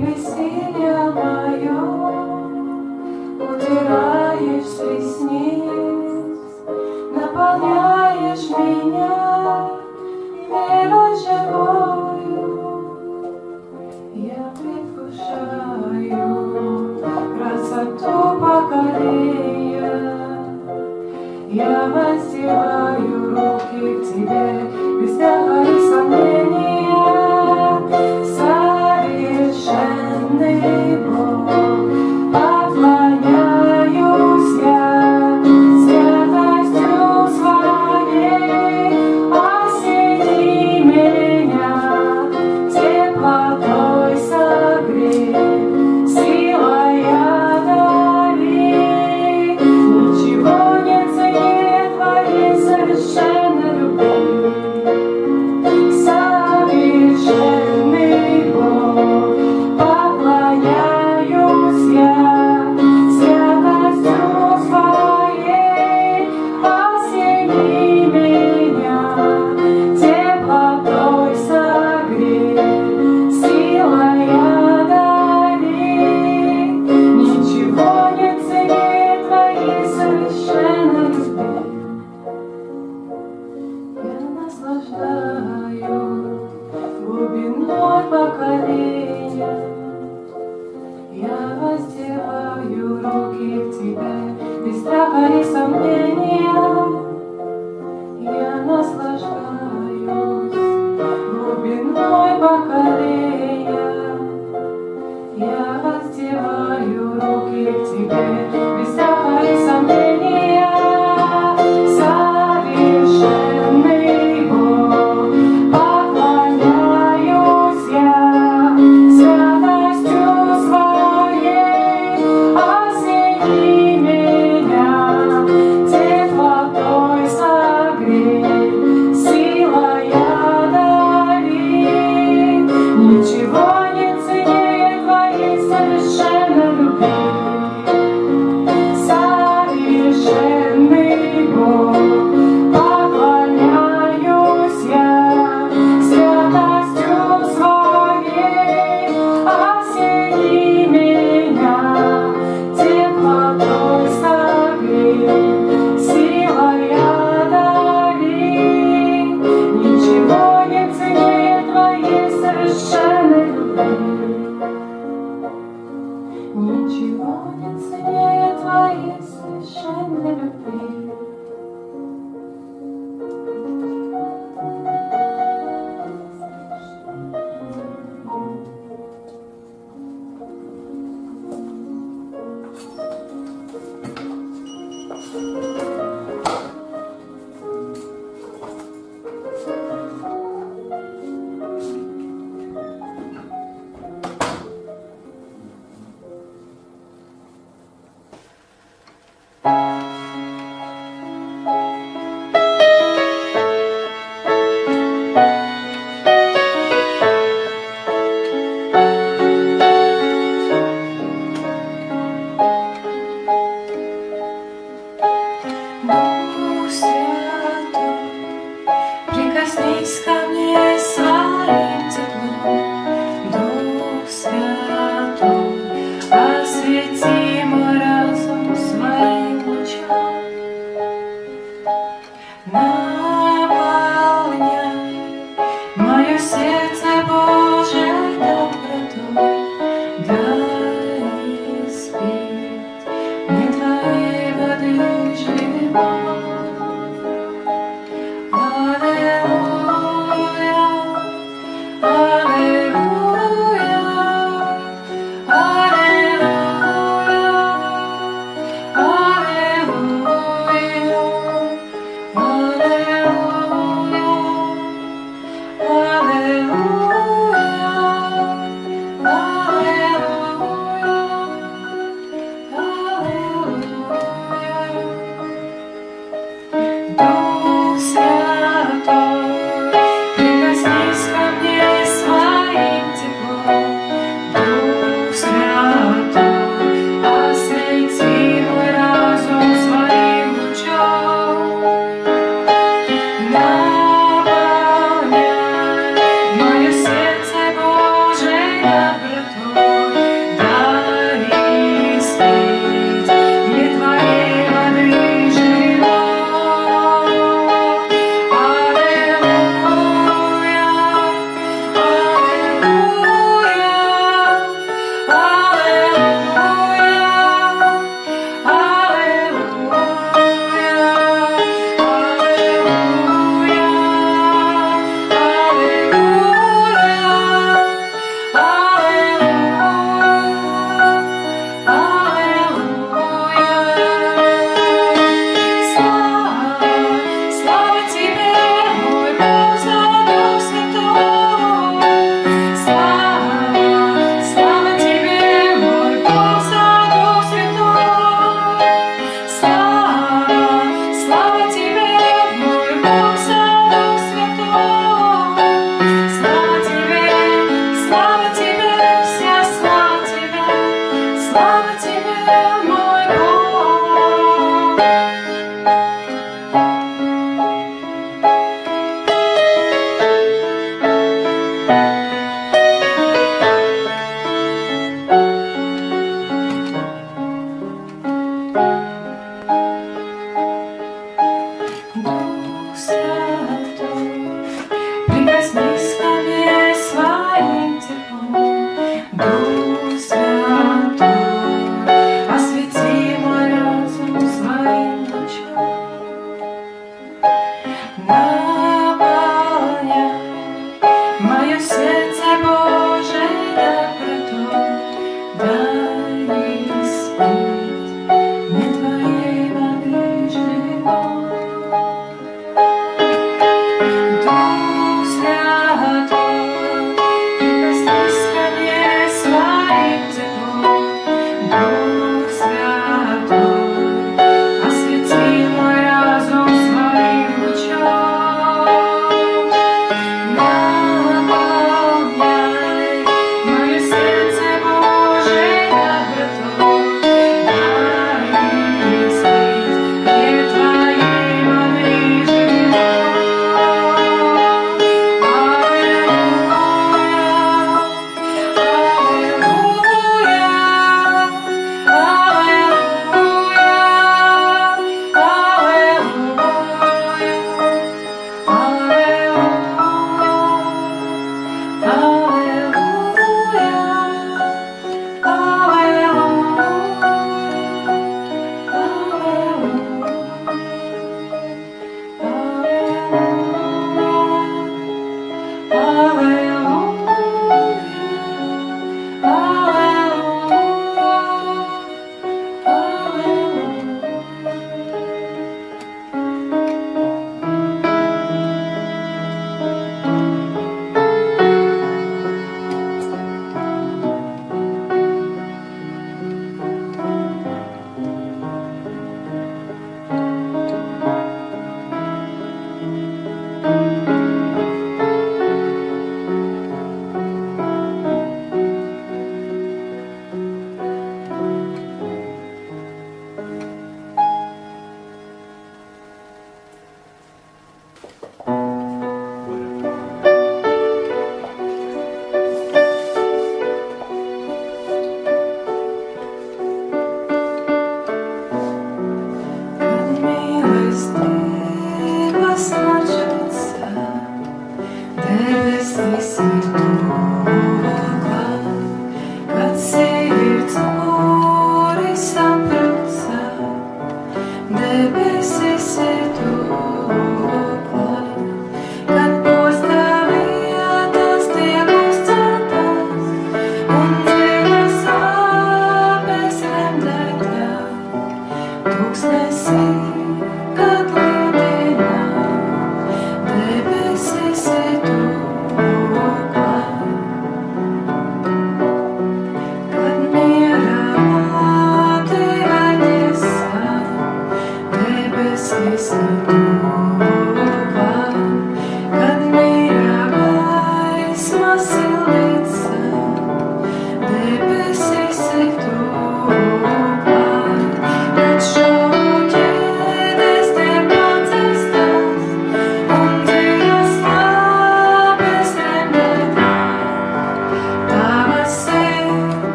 бессилие мое, утираешь ресниц, наполняешь меня верой живою. Я предвкушаю красоту покорения, я воздеваю руки к тебе без всякого сомнения. Совершенно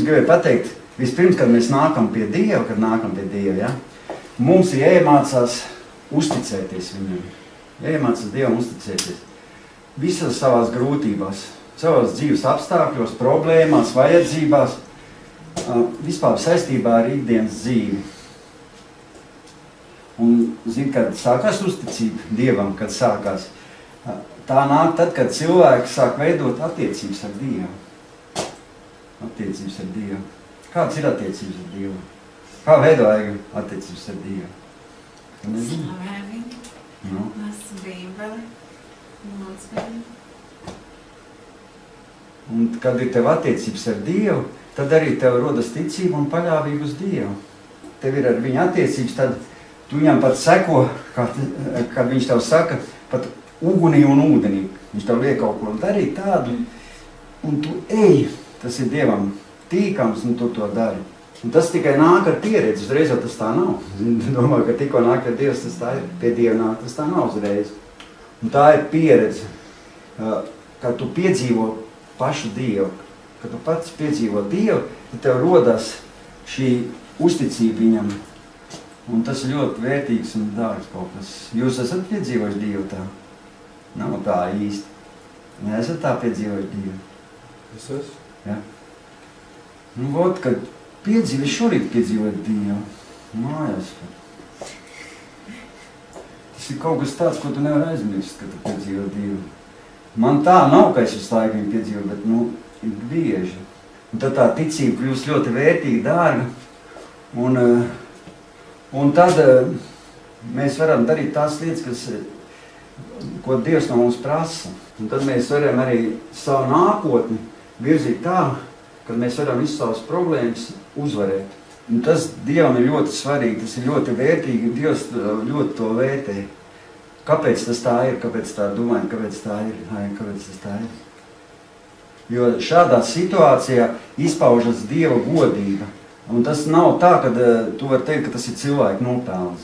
gribēju pateikt, vispirms, kad mēs nākam pie Dieva, ja, mums ir jāiemācās uzticēties viņam. Jāiemācās Dievam uzticēties. Visas savās grūtībās, savās dzīves apstākļos, problēmās, vajadzībās, vispār saistībā ar ikdienas dzīvi. Un, zin, kad sākās uzticība Dievam, kad sākās, tā nāk tad, kad cilvēki sāk veidot attiecības ar Dievu. Attiecības ar Dievu. Kāds ir attiecības ar Dievu? Kā veidoja attiecības ar Dievu? Slavē viņu, lasu Bībeli, lūdzu viņu. Un, kad ir tev attiecības ar Dievu, tad arī tev rodas ticība un paļāvība uz Dievu. Tev ir ar viņu attiecības, tad tu viņam pat seko, kad viņš tev saka, pat ugunī un ūdenī. Viņš tev liek kaut ko darīt tādu, un tu ej, tas ir Dievam tīkams, un tu to dari. Un tas tikai nāk ar pieredzi, uzreiz jau tas tā nav. Domāju, ka tikko nāk pie Dievs, tas tā ir, pie Dieva nāk, tas tā nav uzreiz. Un tā ir pieredze, kad tu piedzīvo pašu Dievu. Kad tu pats piedzīvo Dievu, tad tev rodas šī uzticība viņam. Un tas ir ļoti vērtīgs un dārgs kaut kas. Jūs esat piedzīvojuši Dievu tā? Nav tā īsti. Neesat tā piedzīvojuši Dievu? Es esmu. Ja? Nu, vot, kad piedzīvi, šorīt piedzīvot Dievu. Mājās. Tas ir kaut kas tāds, ko tu nevar aizmirst, kad tu piedzīvo Dievu. Man tā nav, ka es visu laiku viņu piedzīvo, bet, ir bieži. Un tad tā ticība kļūst ļoti vērtīga, dārga. Un tad mēs varam darīt tās lietas, ko Dievs no mums prasa. Un tad mēs varam arī savu nākotni virzīt tā, kad mēs varam visu savas problēmas uzvarēt. Un tas Dievam ir ļoti svarīgi, tas ir ļoti vērtīgi, Dievs ļoti to vērtē. Kāpēc tas tā ir? Kāpēc tā domājat? Kāpēc tā ir? Kāpēc tas tā ir? Jo šādā situācijā izpaužas Dieva godība. Un tas nav tā, ka tu vari teikt, ka tas ir cilvēku nopelns.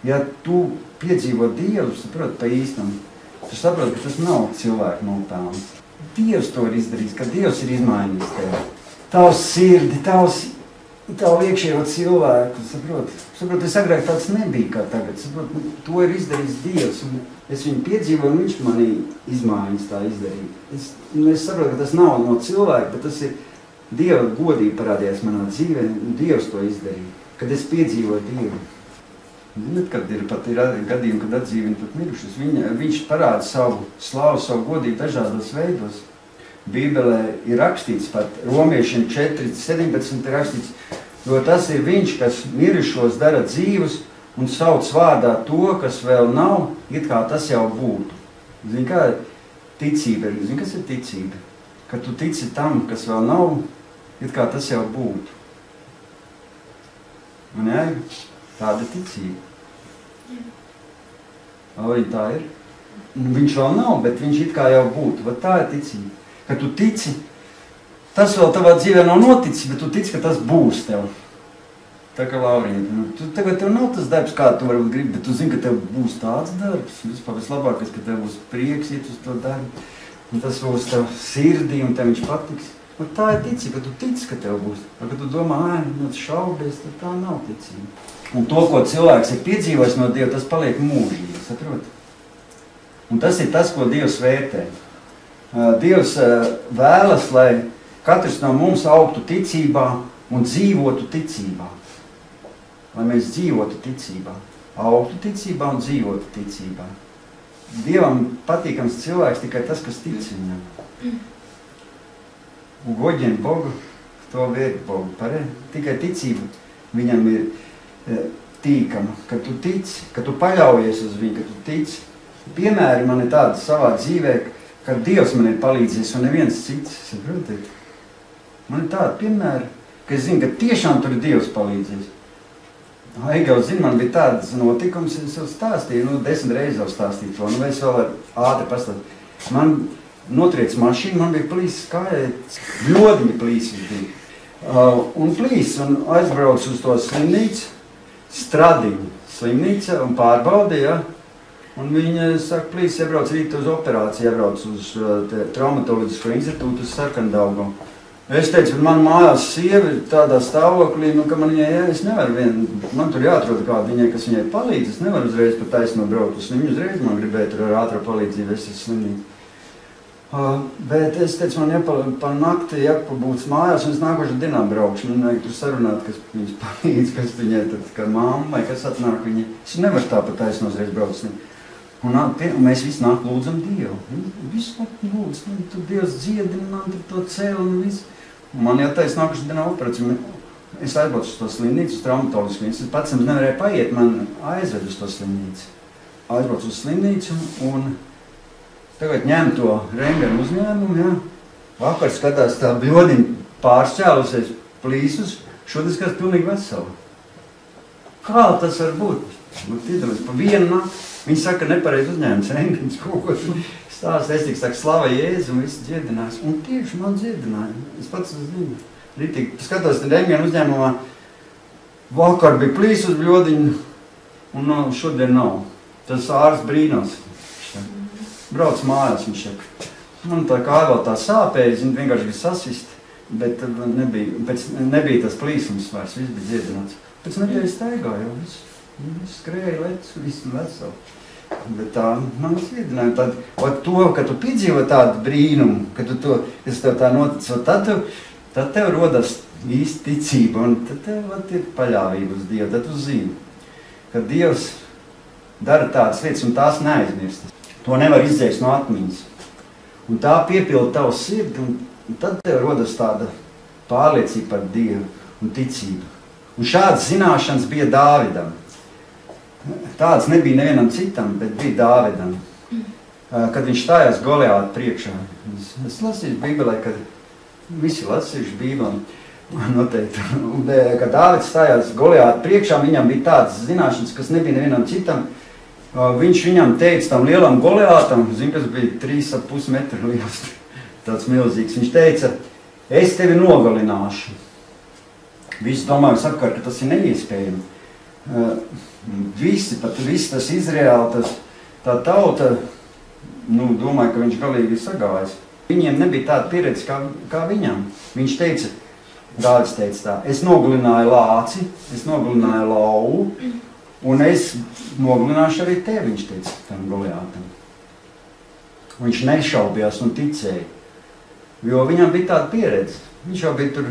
Ja tu piedzīvo Dievu, saproti pa īstam, tu saproti, ka tas nav cilvēku nopelns. Dievs to ir izdarījis, ka Dievs ir izmainījis tevi. Tavs sirdi, tavu iekšējo cilvēku, saproti. Saproti, es agrāk tāds nebija kā tagad, saproti, to ir izdarījis Dievs. Un es viņu piedzīvoju, un viņš manī izmaiņas tā izdarīja. Es saprotu, ka tas nav no cilvēka, bet tas ir Dieva godība parādījās manā dzīvē, un Dievs to izdarīja, kad es piedzīvoju Dievu. Zināt, kad ir gadījumi, kad atdzīvina pat mirušas, viņš parāda savu slavu, savu godību dažādos veidos. Bībelē ir rakstīts, pat Romiešiem 4:17 ir rakstīts, jo tas ir viņš, kas mirušos dara dzīvus un sauc vārdā to, kas vēl nav, it kā tas jau būtu. Zini, kā ticība ir? Zini, kas ir ticība? Kad tu tici tam, kas vēl nav, it kā tas jau būtu. Un jā, tāda ticība. Vai tā ir? Viņš vēl nav, bet viņš it kā jau būtu. Vai tā ir ticība? Kad tu tici, tas vēl tavā dzīvē nav noticis, bet tu tici, ka tas būs tev. Tā kā Laurija, tagad tev nav tas darbs, kā tu varbūt gribi, bet tu zini, ka tev būs tāds darbs. Vispār vislabākais, ka tev būs prieks iet uz to darbu. Un tas būs tev sirdī, un tev viņš patiks. Un tā ir ticība, ka tu tici, ka tev būs. Vai, kad tu domā, šaubies, tad tā nav ticība. Un to, ko cilvēks ir piedzīvojis no Dieva, tas paliek mūžīgi, saprot? Un tas ir tas, ko Dievs vērtē. Dievs vēlas, lai katrs no mums augtu ticībā un dzīvotu ticībā. Lai mēs dzīvotu ticībā, augtu ticībā un dzīvotu ticībā. Dievam patīkams cilvēks tikai tas, kas tic viņam. Ugodien Bogu, to vērt Bogu. Tikai ticība viņam ir tīkama, ka tu tici, ka tu paļaujies uz viņu, ka tu tici. Piemēri man ir tādi savā dzīvē, ka Dievs man ir palīdzējis un neviens cits, saprotiet? Man ir tādi piemēri, ka es zinu, ka tiešām tur ir Dievs palīdzējis. Egauts zina, man bija tāds notikums, es jau stāstīju, 10 reizes jau stāstīju to, vai es vēl ātri pastāstīju. Man notriec mašīnu, man bija plīsis kājai, ļodiņa plīsis bija. Un plīsis, un aizbrauc uz to slimnīcu, Stradiņu slimnīca, un pārbaudīja, un viņa saka, plīsis, iebrauc rīt uz operāciju, iebrauc uz traumatoloģisko institūtu uz Sarkandaugu. Es teicu, man mājās sieva ir tādā stāvoklī, ka man viņai, es nevaru man tur jāatrod kādu viņai, kas viņai palīdz. Es nevaru uzreiz pat taisno braukt uz slimnīcu, uzreiz man gribēja tur ar ātrā palīdzību, es esmu slimnīcu. Bet es teicu, man pa nakti jāpabūts mājās, un es nākošajā dienā braukšu. Man vajag tur sarunāt, kas viņas palīdz, kas viņai tad, kā mamma, vai kas atnāk viņa. Es nevaru tāpat taisno uzreiz braukt slimnīcu. Un mēs visi nāk lūdzam Dievu. Visu laiku lūdz, tur Dievs dziedina, man tur to cēl un viss. Man jātais nākuši dienā operāciju. Es aizbraucu uz to slimnīcu, uz traumatoloģisku slimnīcu. Es pats nevarēju paiet, man aizved uz to slimnīcu. Aizbraucu uz slimnīcu un tagad ņem to rentgenu uzņēmumu, jā. Vakar skatās tā bļodiņa pāršķēlusies plīsus, šodien skatās pilnīgi veselu. Kā tas var būt? Pa vienu nakti. Viņi saka, nepareiz uzņēmums rentgens kaut ko stāst. Es tik saku, slava Jēzu un viss dziedinās. Un tieši man dziedināja. Es pats zinu. Ritīgi skatos, tad rentgena uzņēmumā vakar bija plīs uz bļodiņu un šodien nav. Tas ārsts brīnos. Brauc mājās, viņš saka. Man tā kā vēl tā sāpēja, viņi vienkārši bija sasist, bet nebija tas plīsums vairs, viss bija dziedināts. Pēc nedēļas staigāja jau viss. Viss skrēja, lec, viss veseli. Bet tā man dziedināja tādu, to, ka tu piedzīvo tādu brīnumu, ka kas tev tā notic, tad tev rodas īsti ticība, un tad tev ir paļāvība uz Dievu, tad tu zini, ka Dievs dara tādas lietas, un tās neaizmirstas. To nevar izdzēst no atmiņas. Un tā piepilda tavu sirdi, un tad tev rodas tāda pārliecība par Dievu un ticība. Un šādas zināšanas bija Dāvidam. Tādas nebija nevienam citam, bet bija Dāvidam. Kad viņš stājās Goliāta priekšā. Es lasīju Bībelē, kad visi lasījuši Bībeli noteikti. Kad Dāvids stājās Goliāta priekšā, viņam bija tādas zināšanas, kas nebija nevienam citam. Viņš viņam teica tam lielam Goliātam, kas bija 3,5 metru liels, tāds milzīgs. Viņš teica, es tevi nogalināšu. Visi domāju sakar, ka tas ir neiespējami. Visi tas Izraēla, tā tauta, domāju, ka viņš galīgi ir sagājis. Viņiem nebija tāda pieredze kā viņam. Viņš teica, Dāvids teica tā, es nogalināju lāci, es nogalināju lauvu, un es nogalināšu arī tevi, viņš teica tam Goliātam. Viņš nešaubījās un ticēja, jo viņam bija tāda pieredze. Viņš jau bija tur,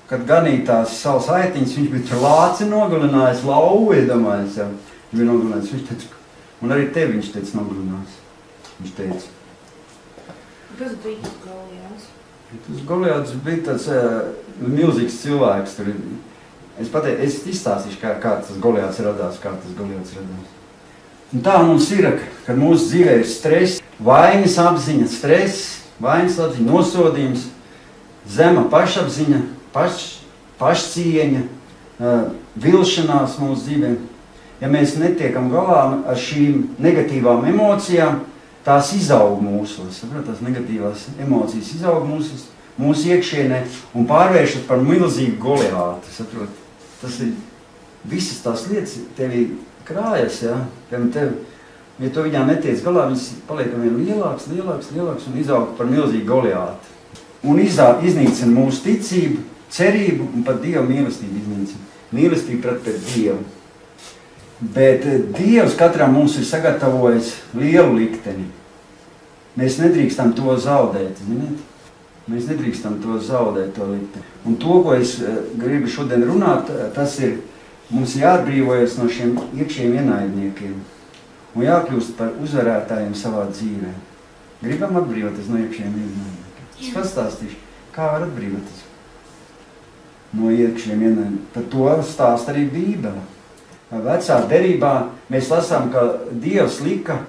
kad ganīja tās savas aitiņas, viņš bija tur lāci nogalinājis, lauvu iedomājies jau. Viņš bija nogalinājis, viņš teica, un arī tevi viņš teica nogalinājis. Viņš teica. Kas bija Goliāts? Tas Goliāts bija tāds milzīgs cilvēks. Tur. Es izstāstīšu, kā tas Goliāts radās, Un tā mums ir, kad mūsu dzīvē ir stress, vainas apziņa, nosodījums, zema pašapziņa, pašcieņa, vilšanās mūsu dzīvēm. Ja mēs netiekam galā ar šīm negatīvām emocijām, tās izaug mūsos, tās negatīvās emocijas izaug mūsu iekšienē un pārvēršas par milzīgu Goliātu. Tas ir visas tās lietas tevi krājas, ja tu viņām netiec galā, viņas paliek vien lielāks un izaug par milzīgu Goliātu. Un iznīcina mūsu ticību, cerību un pat Dieva mīlestību iznīcina. Mīlestība pret Dievu. Bet Dievs katram mums ir sagatavojis lielu likteni. Mēs nedrīkstam to zaudēt, ziniet? Mēs nedrīkstam to zaudēt, to likteni. Un to, ko es gribu šodien runāt, tas ir, mums jāatbrīvojas no šiem iekšējiem ienaidniekiem un jākļūst par uzvarētājiem savā dzīvē. Gribam atbrīvoties no iekšējiem ienaidniekiem. Es pastāstīšu, kā var atbrīvoties no iekšējiem ienaidniekiem. Par to stāst arī Bībele. Vecā derībā mēs lasām, ka Dievs lika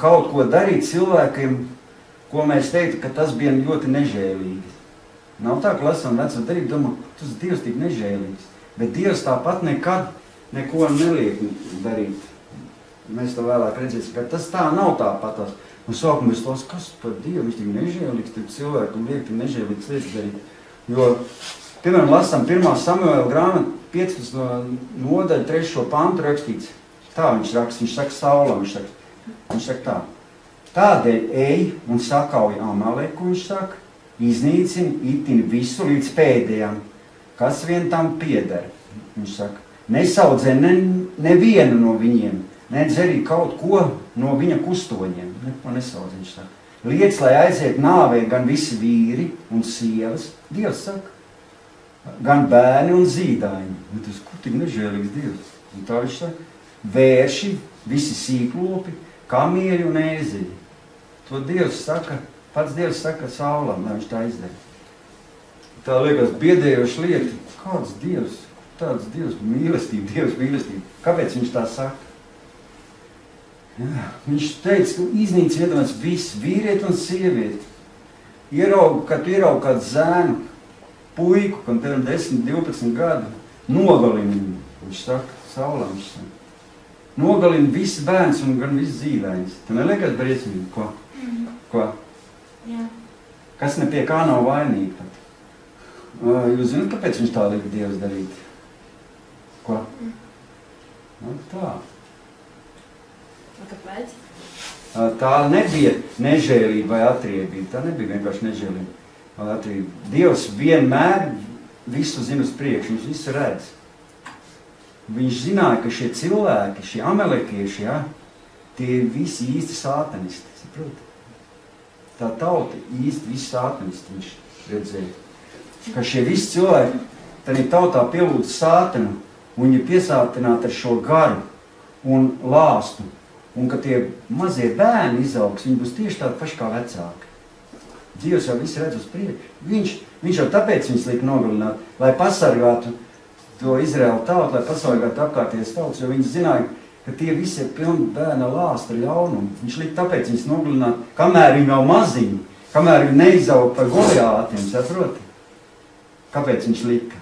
kaut ko darīt cilvēkiem, ko mēs teiktu, ka tas bija ļoti nežēlīgi. Nav tā, ka lasām vecā derību, domā, tas Dievs tik nežēlīgs. Bet Dievs tāpat nekad neko neliek darīt. Mēs to vēlāk redzēsim, ka tas tā nav tāpatās. Un sākumā mēs lasām, kas par Dievu, viņš tik nežēlīgs, tik cilvēku liek tik nežēlīgs lietas darīt. Jo, piemēram, lasām 1. Samuēla grāmatu, 15. nodaļa, 3. pantu rakstīts. Tā viņš raksta, viņš saka Saulam, viņš saka tā. Tādēļ ej un sakauj Amaleku, viņš saka, iznīcina itin visu līdz pēdējam, kas vien tam pieder. Viņš saka, nesaudzē nevienu no viņiem, nedz arī kaut ko no viņa kustoņiem. Neko nesaudzē, viņš saka. Liec, lai aiziet nāvē gan visi vīri un sievas, Dievs saka, gan bērni un zīdaiņi. Bet tas, kur tik nežēlīgs Dievs? Un tā viņš saka, vērši, visi sīklopi, kamieļi un ēziļi. To Dievs saka, pats Dievs saka Saulam, lai viņš tā izdara. Tā liekas biedējoša lieta. Kāds Dievs? Tāds Dievs mīlestība. Kāpēc viņš tā saka? Jā, viņš teica, ka iznīcina iedomāts viss, vīrieti un sievieti. Kad tu ieraugi kādu zēnu, puiku, kam tev 10, 12 gadu, nogalina viņu. Viņš saka, Saulam, viņš saka. Nogalina visi bērns un gan visi zīdaiņas. Tu neliekas briesmīgi? Ko? Jā. Kas ne pie kā nav vainīgi pat? Jūs zināt, kāpēc viņš tā lika Dievs darīt? Ko? Nu, tā. Un kāpēc? Tā nebija nežēlība vai atriebība. Tā nebija vienkārši nežēlība vai atriebība. Dievs vienmēr visu zina uz priekšu, viņš visu redz. Viņš zināja, ka šie cilvēki, šie amelekieši, ja, tie visi īsti sātanisti. Saprot? Tā tauta īsti visi sātanisti viņš redzēja. Ka šie visi cilvēki tādā tautā pielūdz sātanu un viņi piesātināti ar šo garu un lāstu. Un ka tie mazie bērni izaugs, viņi būs tieši tādi paši kā vecāki. Dievs jau visu redz uz priekšu. Viņš jau tāpēc viņus lika nogalināt, lai pasargātu to Izraēlu tautu, lai pasargātu apkārtējās tautas, jo viņi zināja, ka tie visi ir pilni bērna lāsta ar ļaunumu. Viņš lika tāpēc viņus nogalināt, kamēr viņi nav maziņi, kamēr viņi neizaug par Goliātiem, saproti? Kāpēc viņš lika?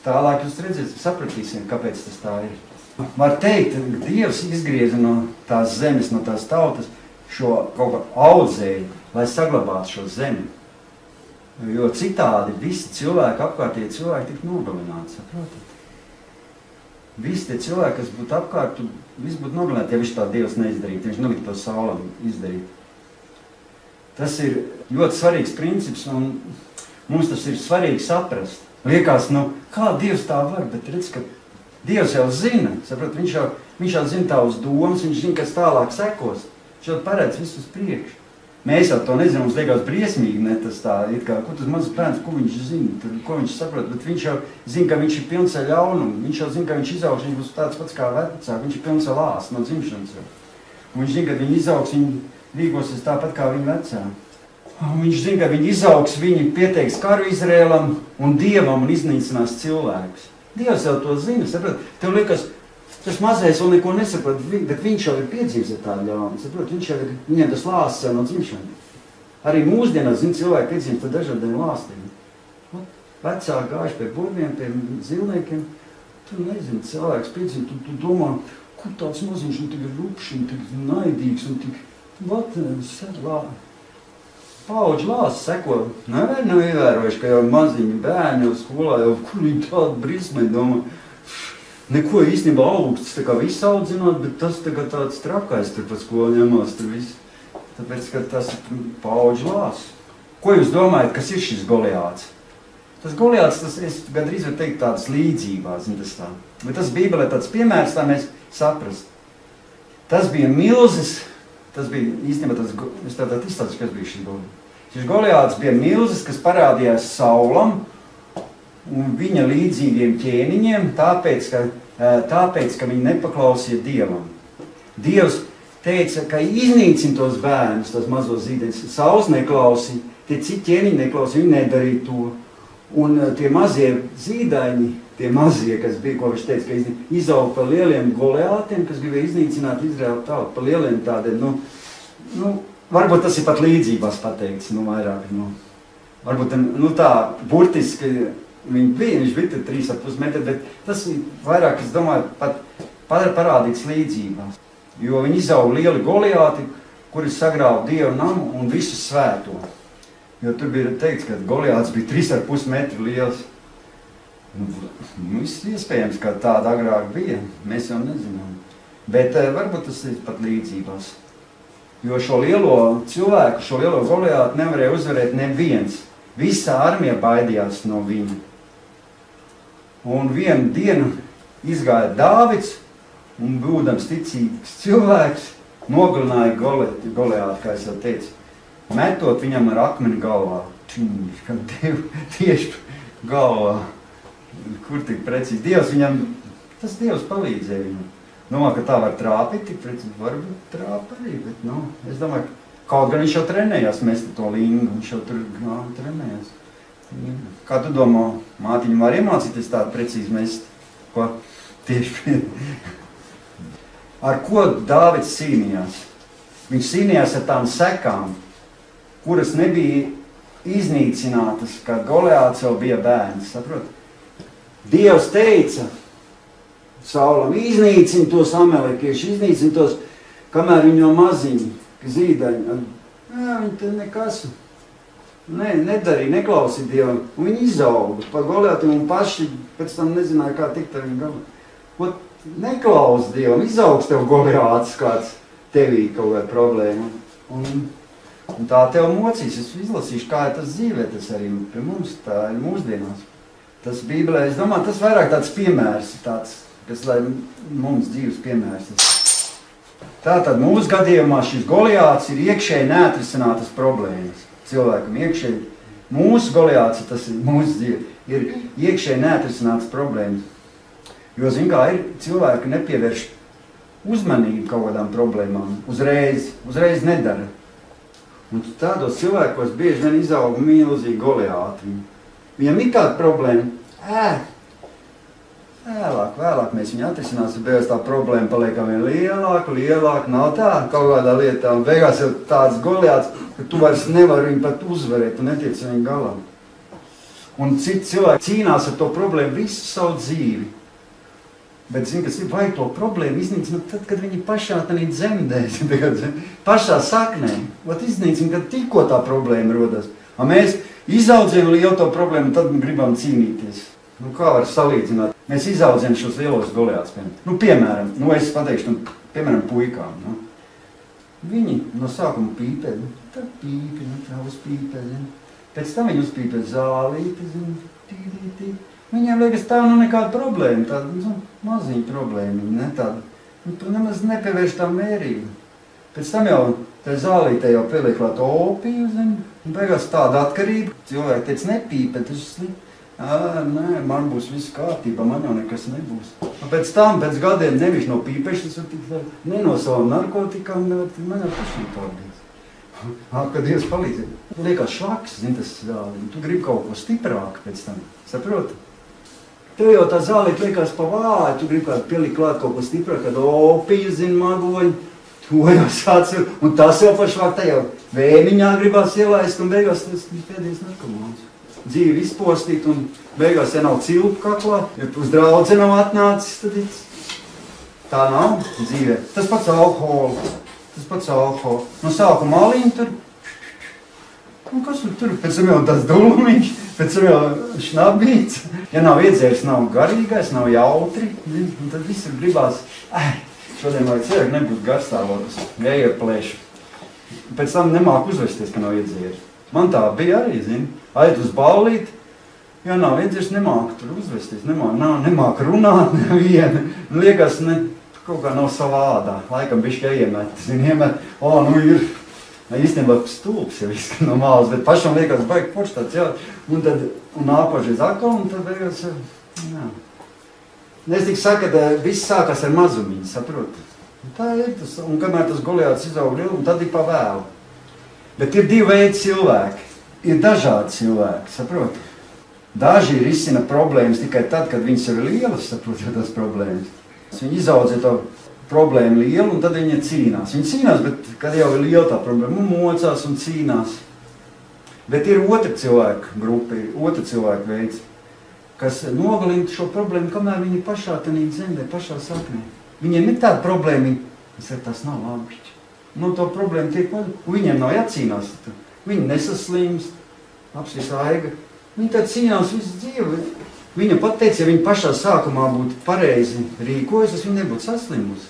Tālāk jūs redzēsiet, sapratīsiet, kāpēc tas tā ir. Var teikt, ka Dievs izgrieza no tās zemes, no tās tautas šo kaut kā audzēju, lai saglabātu šo zemi. Jo citādi visi cilvēki, apkārtie cilvēki tik nogalināti, saprotat? Visi tie cilvēki, kas būtu apkārt, visi būtu nogalināti, ja viņš tā Dievs neizdarītu, viņš neliktu to Saulam izdarīt. Tas ir ļoti svarīgs princips, un mums tas ir svarīgi saprast. Liekas, kā Dievs tā var, bet redz, ka Dievs jau zina, saprot, viņš jau zina tavas domas, viņš zina, kas tālāk sekos. Viņš jau paredz visu uz priekšu. Mēs jau to nezinām, mums liekas briesmīgi, ne tas tā, it kā, ko tas mazs bērns, ko viņš zina, ko viņš saprot, bet viņš jau zina, ka viņš ir pilns ar ļaunumu, viņš jau zina, ka viņš izaugs, viņš būs tāds pats kā vecāk, viņš ir pilns ar lāstu no dzimšanas jau. Un viņš zina, ka viņi izaugs, viņi rīkosies tāpat kā viņi vecāk. Un viņš zina, ka viņi izaugs, viņi pieteiks karu Izrēlam un Dievam un iznīcinās cilvēkus. Dievs jau to zina, saprot, tev liekas, tas mazais vēl neko nesaprot, bet viņš jau ir piedzīvis ar tādu ļaunu, saprot, viņš jau ir, viņiem tas lāsts jau no dzimšanas. Arī mūsdienās, zina, cilvēki piedzīvis ar dažādiem lāstiem. Vecāki gājuši pie burviem, pie zilniekiem, tu nezini, cilvēks piedzīvis, tu domā, kur tāds maziņš un tik rupšs un tik naidīgs un tik, paudžu lāsts seko. Nevar nav ievērojuši, ka jau maziņi bērni jau skolā, jau kur viņi tādu brismeni domā. Neko īstenībā augsts, tā kā viss audzināt, bet tas tā kā tāds trakais tur pa skolu ņemās tur viss. Tāpēc, ka tas ir paudžu lāsts. Ko jūs domājat, kas ir šis Goliāts? Tas Goliāts, tas es gandrīz var teikt tādas līdzībās, tas tā. Bet tas Bībelē tāds piemērs, tā mēs saprast. Tas bija milzis, tas bija īstenībā tas, es tātad izstāstu, kas bija šis Goliāts. Šis Goliāts bija milzis, kas parādījās Saulam un viņa līdzīgiem ķēniņiem, tāpēc, ka viņi nepaklausīja Dievam. Dievs teica, ka iznīcina tos bērnus, tos mazos zīdeņus. Sauls neklausīja, tie citi ķēniņi neklausīja, viņi nedarīja to. Un tie mazie zīdaini, tie mazie, kas bija, ko viņš teica, ka izaug par lieliem Goliātiem, kas gribēja iznīcināt Izraēlu tautu, par lieliem tādiem, varbūt tas ir pat līdzībās pateikts, vairāk, varbūt, tā, burtiski viņš bija 3,5 metri, bet tas ir vairāk, es domāju, pat parādīts līdzībās, jo viņi izaug lieli Goliāti, kuri sagrāva Dievu namu un visu svēto, jo tur bija teikts, ka Goliāts bija 3,5 metri liels. Viss iespējams, ka tāda agrāk bija, mēs jau nezinām, bet varbūt tas ir pat līdzībās. Jo šo lielo cilvēku, šo lielo Goliātu nevarēja uzvarēt neviens. Visa armija baidījās no viņa. Un vienu dienu izgāja Dāvids, un būdams ticīgs cilvēks, nogalināja Goliātu, kā es jau teicu, metot viņam ar akmeni galvā. Tieši galvā. Kur tik precīzi? Dievs viņam, tas Dievs palīdzēja viņam. Domāju, ka tā var trāpīt, tik precīzi varbūt trāp arī, bet, es domāju, kaut gan viņš jau trenējās mest to lingu, viņš jau tur trenējās. Kā tu domā, mātiņu var iemācīties tādu precīzi mest? Ko? Tieši Ar ko Dāvids cīnījās? Viņš cīnījās ar tām sekām, kuras nebija iznīcinātas, kad Goliāts jau bija bērns, saprot? Dievs teica Saulam, iznīcina tos amelekieši, iznīcina tos, kamēr viņi no maziņi, zīdaņi. Viņi te nekas nedarīja, neklausīja Dievam. Un viņi izauga pa Goliātiem un paši pēc tam nezināja, kā tikt ar viņu galā. Neklaus Dievam, izaugs tev Goliāts kāds tevī kaut kāda problēma. Un tā tev mocīs, es izlasīšu, kā tas dzīvē, tas arī pie mums, tā ir mūsdienās. Tas Bībelē, es domāju, tas vairāk tāds piemērs, tāds, kas lai mums dzīves piemērs. Tātad mūsu gadījumā šis Goliāts ir iekšēji neatrisinātas problēmas. Cilvēkam iekšēji, mūsu Goliāts, tas ir mūsu dzīve, ir iekšēji neatrisinātas problēmas. Jo, zin kā, ir cilvēki nepievērš uzmanību kaut kādām problēmām, uzreiz nedara. Un tādos cilvēkos bieži vien izauga milzīgi Goliāti. Viņam ir kāda problēma, vēlāk mēs viņu atrisināsim, beigās tā problēma paliekam vien lielāka, nav tā kaut kādā lietā, un beigās jau tāds Goliāts, ka tu vairs nevari viņu pat uzvarēt, tu netiec viņu galā. Un citi cilvēki cīnās ar to problēmu visu savu dzīvi. Bet, zini, kas ir, vajag to problēmu iznīcināt tad, kad viņi pašā tādā dzemdē, pašā saknē. Iznīcina, kad tikko tā problēma rodas. Un mēs izaudzējam lielu to problēmu, tad gribam cīnīties. Kā var salīdzināt? Mēs izaudzējam šos lielos Goliātus. Piemēram, es pateikšu, piemēram, puikām. Viņi no sākuma pīpē, tad pīpi, tā uzpīpē, pēc tam viņi uzpīpē zālīti, Viņiem liekas, tā nav nekāda problēma, tāda maziņa problēma, tu nemaz nepievērš tā mērību. Pēc tam jau tā zālītē jau pieliek klāt opiju, un beigās tāda atkarība. Cilvēki teica, nepīpē, tas ir slikti. Nē, man būs viss kārtībā, man jau nekas nebūs. Pēc tam, pēc gadiem nevis no pīpēšanas, ne no savām narkotikām, man jau pašiem paldies. Kad Dievs palīdzēja. Liekas švaks, tas zāli, tu gribi kaut ko stiprāk pēc tam, saproti? Tev jau tā zālīt liekas pa vāju, tu gribi kādu pielikt klāt kaut ko stiprāk, kad opiju, magoņu, to jau sāc, un tas jau par švāk, tā jau vēmiņā gribās ielaist, un beigās tas pēdējais narkomāns. Dzīvi izpostīt, un beigās ja nav cilpu kaklā, ja uz draudze nav atnācis, tad tā nav dzīvē. Tas pats alkoholu. No sākuma maliņi tur, kas tur, pēc tam jau tas dulmiņš, pēc tam jau šnabīts. Ja nav iedzērs, nav garīgais, nav jautri, un tad viss gribās, šodien vajag cilvēki nebūt garstāvoklis, ieplēšu. Pēc tam nemāk uzvesties, ka nav iedzērs. Man tā bija arī, aiet uz ballīti, ja nav iedzērs, nemāk tur uzvesties, nemāk runāt neviena. Liekas, kaut kā nav savā ādā, laikam bišķi iemet, ir. Īstenībā stulps jau izskan no malas, bet pašam liekas baigi forši tāds, jā. Un nākošais atkal, un tad beigās, jā. Es tik saku, ka viss sākās ar mazumiņu, saprot? Tā ir tas, un kamēr tas Goliāts izaug lielu, un tad ir pa vēlu. Bet ir divi veidi cilvēki, ir dažādi cilvēki, saprot? Daži risina problēmas tikai tad, kad viņas ir lielas, saprot, ja tas problēmas. Viņi izaudzē to problēma liela, un tad viņa cīnās. Viņa cīnās, bet kad jau ir liela tā problēma, mocās un cīnās. Bet ir otra cilvēka grupa, ir otra cilvēka veids, kas nogalina šo problēmu, kamēr viņi pašā tanī dzemdē, pašā saknē. Viņiem ir tāda problēma, tas nav labi. To problēmu tiek un viņiem nav jācīnās. Viņi nesaslimst, apsīs aiga. Viņi tā cīnās visu dzīvi. Viņa pat teica, ja viņa pašā sākumā būtu pareizi rīkojusies, viņa nebūtu saslimusi.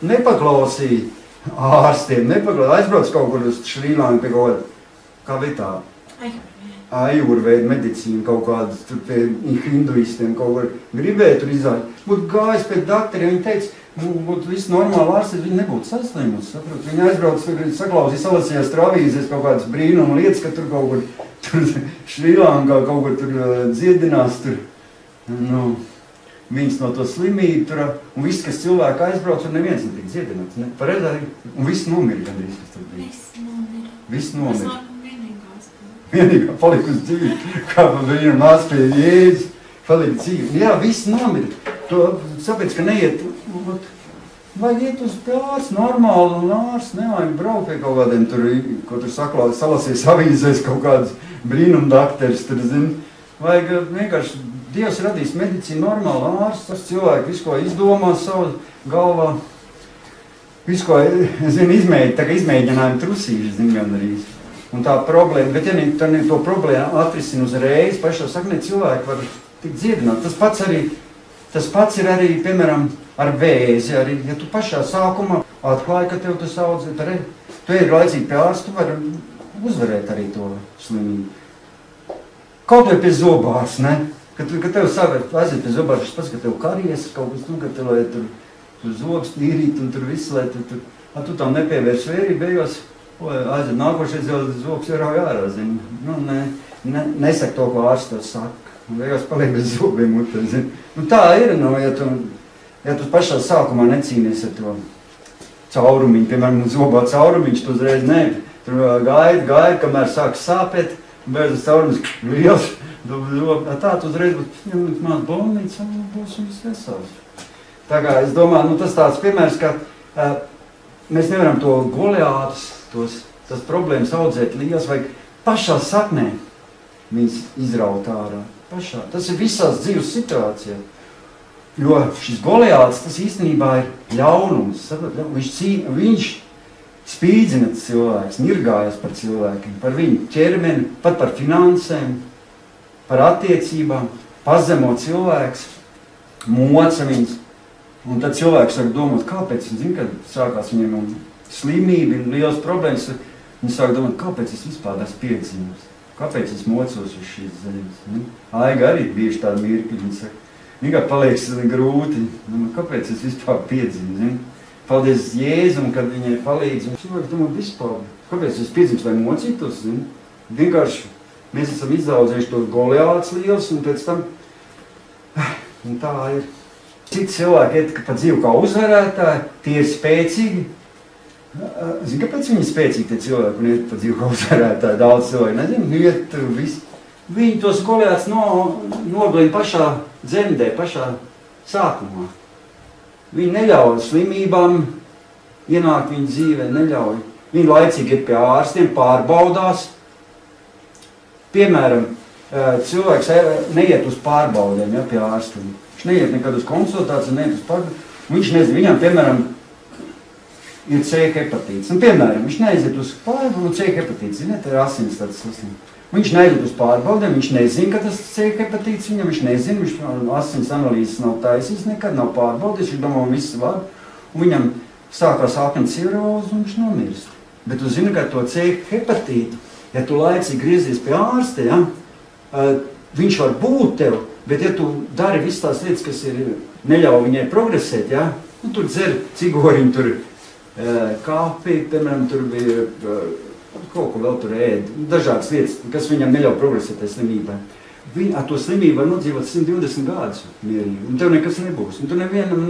Nepaklausīja ārstiem nepaklāt. Aizbrauc kaut kur uz Šrīlanku pie kaut kā vietā. Ajurvēda medicīna kaut kādas, tur pie hinduistiem kaut kur gribēja tur izākt. Būtu gājis pie dakteriem, viņi teica, būtu viss normāli ārstēt, viņi nebūtu saslimusi, saprot. Viņi aizbrauc, saklausīja, salasījās tur avīzēs kaut kādas brīnuma lietas, ka tur kaut kur, tur Šrīlankā kaut kur tur dziedinās, tur, nu, viņas no to slimību tur, un viss, kas cilvēku aizbrauc, un neviens netika dziedināts, ne, paredzēja, un viss nomira gandrīz, kas tur bija. Viss nomira. Vienīgā palika uz dzīvi, kā pa brīnum nāc pie Jēzus, palika dzīvi. Jā, viss nomira. To, sapēc, ka neiet, vajag iet uz tāds normāli un ārsts, nevajag braukt pie kaut kādiem tur, ko tur salasies avīzēs kaut kādas brīnumdakteris, tur, zin. Vajag vienkārši, Dievs radīs medicīnu normāli ārsts, tas cilvēki visu, ko izdomā savu galvā, visu, ko, zin, izmēģinājumi trusīši, zin, gan arī. Un tā problēma, bet ja ne to problēmu atrisina uzreiz, pašā saknē cilvēki var tikt dziedināt. Tas pats ir arī, piemēram, ar vēzi. Arī, ja tu pašā sākumā atklāji, ka tev tas audz, tu ej laicīgi pie ārsta, tu vari uzvarēt arī to slimību. Kaut vai pie zobārs, ne? Kad tev aiziet pie zobārs, tas pats, ka tev karies kaut kas, ka tev, lai tur zobs tīrīt un tur viss, lai tu tam nepievērš vērību, beigās, aiziet nākošais jau zobs ir ārā, zini. Nu, nesaka to, ko ārsts tev saka. Un beigās paliek bez zobiem mutē, zini. Nu, tā ir, nu, ja tu pašā sākumā necīnies ar to caurumiņu, piemēram, zobā caurumiņš, tu uzreiz tur gaidi, kamēr sāk sāpēt, un beigās caurumiņš liels, tā tu uzreiz būs mās bolnīca, un būs viss vesels. Tā kā es domāju, nu, tas tāds piemērs, ka mēs nevaram to Goliātus, tas problēmas audzēt liels, vajag pašā saknē viņas izraut ārā. Pašā. Tas ir visās dzīves situācijās. Jo šis Goliāts, tas īstenībā ir ļaunums. Viņš spīdzina cilvēks, nirgājas par cilvēkiem, par viņu ķermeni, pat par finansēm, par attiecībām, pazemo cilvēks, moca viņus. Un tad cilvēks sāk domāt, kāpēc, un zina, kad sākās viņiem slimība, liels problēmas, viņi sāk domāt, kāpēc es vispār esmu piedzimis, kāpēc es mocos uz šīs zemes. Aiga arī bieži tāda mirkļi, viņi saka, vienkārši paliek grūti, kāpēc es vispār piedzimu. Paldies Jēzum, kad viņai palīdz, un cilvēks domā vispār, kāpēc es piedzims, lai mocītos. Vienkārši mēs esam izaudzējuši to Goliāts liels, un pēc tam, un tā ir. Citi cilvēki iet pa dzīvi kā uzvarētāji, tie ir spēcīgi. Zini, kāpēc viņi ir spēcīgi, tie cilvēki, un iet pa dzīvi kā uzvarētāji? Daudz cilvēki, nezinu, iet viss. Viņi tos Goliāts noglina pašā dzemdē, pašā sākumā. Viņi neļauj slimībām ienākt viņu dzīvē, neļauj. Viņi laicīgi iet pie ārstiem, pārbaudās. Piemēram, cilvēks neiet uz pārbaudēm, ja, pie ārstiem. Viņš neiet nekad uz konsultāciju, neiet uz pārbaudēm. Viņš nezina, viņam, piemēram, ir C hepatīts. Un, piemēram, viņš neiziet uz pārbaudēm, C hepatīts, ziniet, ir asins tāds saslims. Viņš neiet uz pārbaudēm, viņš nezina, ka tas C hepatīts viņam, viņš nezina, viņš asins analīzes nav taisījis, nekad nav pārbaudījis, viņš domā, viss var, un viņam sākās akna ciroze, un viņš nomirst. Bet tu zini, ka to C hepatītu, ja tu laicīgi griezies pie ārsta, ja, viņš var būt tev, bet ja tu dari visas tās lietas, kas ir neļauj viņai progresēt, ja, un tur dzer cigoriņu, tur kāpī, piemēram, tur bija kaut ko vēl tur ēd, dažādas lietas, kas viņam neļauj progresēt tai slimībai. Viņi ar to slimību var nodzīvot 120 gadus mierīgi, un tev nekas nebūs. Un tu nevienam,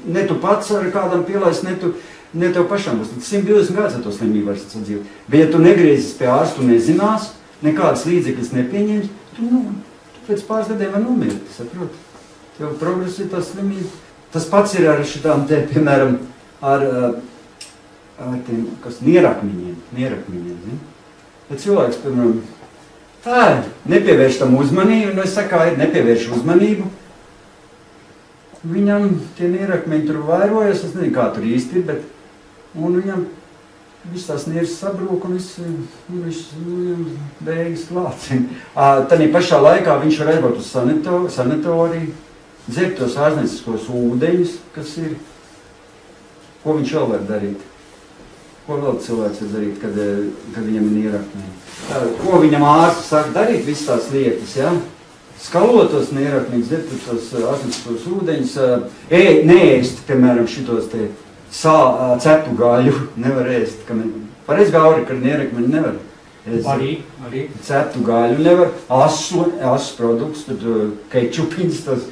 ne tu pats ar kādam pielaist, ne tev pašam būs. 120 gadus ar to slimību var sadzīvot. Bet ja tu negriezis pie ārsta, tu nezinās, nekādas līdzekļas nepieņems, tu pēc pāris gadiem var nomirt, saprot? Tev progresē tā slimība. Tas pats ir ar šitām te, piemēram, ar tiem, kas nierakmiņiem, zin? Ja cilvēks, piemēram, nepievērš tam uzmanību, un es saku, nepievērš uzmanību, viņam tie nierakmiņi tur vairojas, es nezinu, kā tur īsti ir, bet, un viņam viss tās nieras sabrūk, un viņš beigas klāts. Tanī pašā laikā viņš var aizbraukt uz sanatoriju, dzert tos ārstnieciskos ūdeņus, kas ir, ko viņš vēl var darīt. Ko vēl cilvēks var darīt, kad viņam ir nierakņi? Ko viņam ārsts saka darīt, visas tās lietas, ja? Skalotos nierakņus, deputos atnestos ūdeņus, neēst, piemēram, šitos te cepu gaļu, nevar ēst. Pareiz gauri, ka nierakņi nevar ēst. Arī. Cepu gaļu nevar, asus produktus, tad kečupiņas, tos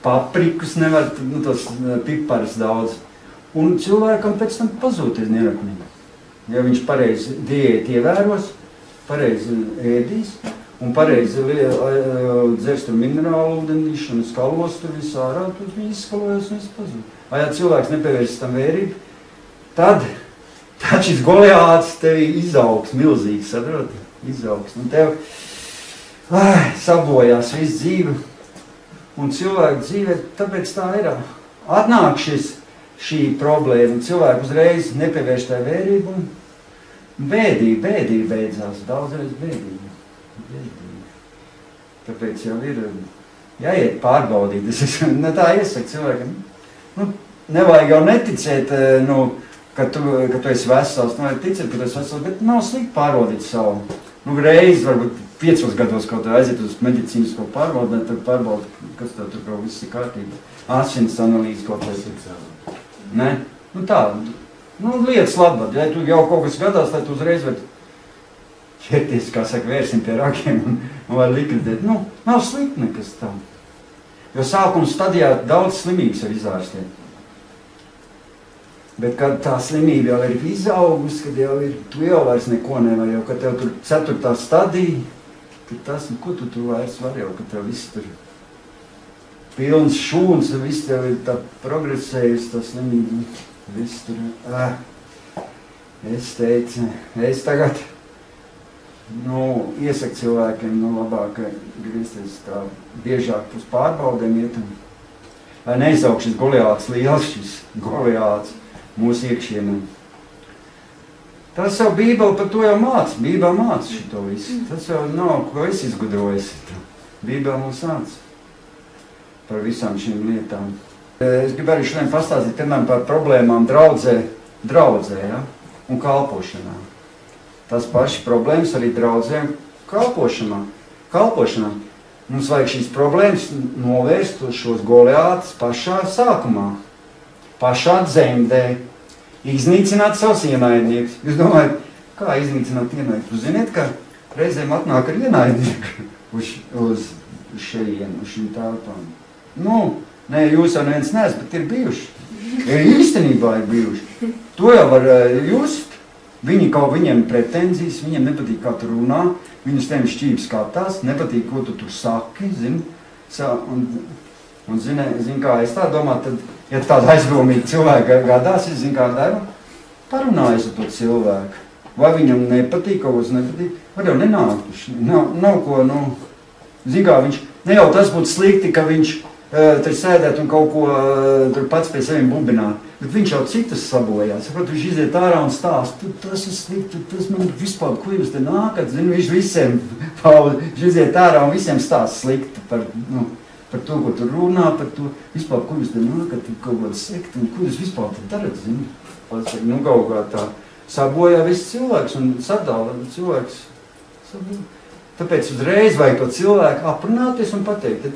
paprikus nevar, tos piparas daudz. Un cilvēkam pēc tam pazūties nierakņi. Ja viņš pareizi diētu ievēros, pareizi ēdīs un pareizi dzers tur minerālu ūdenīšu un skalos tur visu ārā, tur viņi izskalojas un viss pazūd. Vai ja cilvēks nepievērs tam vērību, tad šis Goliāts tevi izaugs milzīgs, saprot? Izaugs. Un tev sabojās visu dzīvi. Un cilvēku dzīve, tāpēc tā ir. Atnāk šī problēma, cilvēku uzreiz nepievērš tā vērību un bēdīgi beidzās, daudzreiz bēdīgi. Tāpēc jau ir jāiet pārbaudīt. Tā iesaka cilvēkam. Nevajag jau neticēt, ka tu esi vesels, nevajag ticēt, ka tu esi vesels, bet nav slikti pārbaudīt savu. Reiz, varbūt 5 gados kaut aiziet uz medicīnisko pārbaudīt, tad pārbaudīt, kas tev tur kaut viss ir kārtībā. Asins analīze kaut kas. Ne? Tā, lietas labāk, ja tu jau kaut kas gadās, tad tu uzreiz var ķerties, kā saka, vērsim pie rakiem un var likvidēt. Nav slikti nekas tam. Jo sākuma stadijā daudz slimības var izārstēt. Bet, kad tā slimība jau ir izaugus, kad jau ir, tu jau vairs neko nevar, jau, kad tev tur 4. stadija, tad tas, ko tu tur vairs var jau, kad tev viss tur pilns šūns, viss tev ir tā progresējusi, tā slimība, viss tur, es teicu, es tagad, iesaku cilvēkiem, labāk griezties tā biežāk uz pārbaudēm ietam, lai neizaug šis Goliāts liels, šis Goliāts mūsu iekšienē. Tas jau Bībele par to jau māca. Bībele māca šito visu. Tas jau nav, ko es izgudroju. Bībele mums māca par visām šīm lietām. Es gribu arī šodien pastāstīt, piemēram, par problēmām draudzē, ja? Un kalpošanā. Tas paši problēmas arī draudzē un kalpošanā. Mums vajag šīs problēmas novērst uz šos Goliātus pašā sākumā. Pašā dzemdē, iznīcināt savus ienaidniekus. Jūs domājat, kā iznīcināt ienaidniekus? Jūs ziniet, ka reizēm atnāk ar ienaidnieku uz šejienu, uz šīm telpām. Nē, jūs jau neviens neesat, bet ir bijuši. Īstenībā ir bijuši. To jau var just. Viņiem pretenzijas, viņiem nepatīk, kā tu runā, viņus tiem šķīvi skatās, nepatīk, ko tu tur saki, zini. Un zini, kā es tā domāju, tad, ja tāda aizdomīga cilvēka gadās, es zinu, kā daru, parunājas ar to cilvēku. Vai viņam nepatīk, kaut kas nepatīk, var jau nenākuši. Nav ko, zini, kā viņš, ne jau tas būtu slikti, ka viņš tur sēdēt un kaut ko tur pats pie saviem bubināt, bet viņš jau citas sabojās. Saprot, viņš iziet ārā un stāst, tas ir slikti, tas man vispār, ko jūs te nākat, zini, viņš visiem, viņš iziet ārā un visiem stāst slikti par to, ko tu runā, par to, vispār, ko jūs te nākat, kaut kādu sekti, un ko jūs vispār te darat, zini. Kaut kā tā sabojā viss cilvēks un sadala cilvēks. Tāpēc uzreiz vajag to cilvēku aprunāties un pateikt,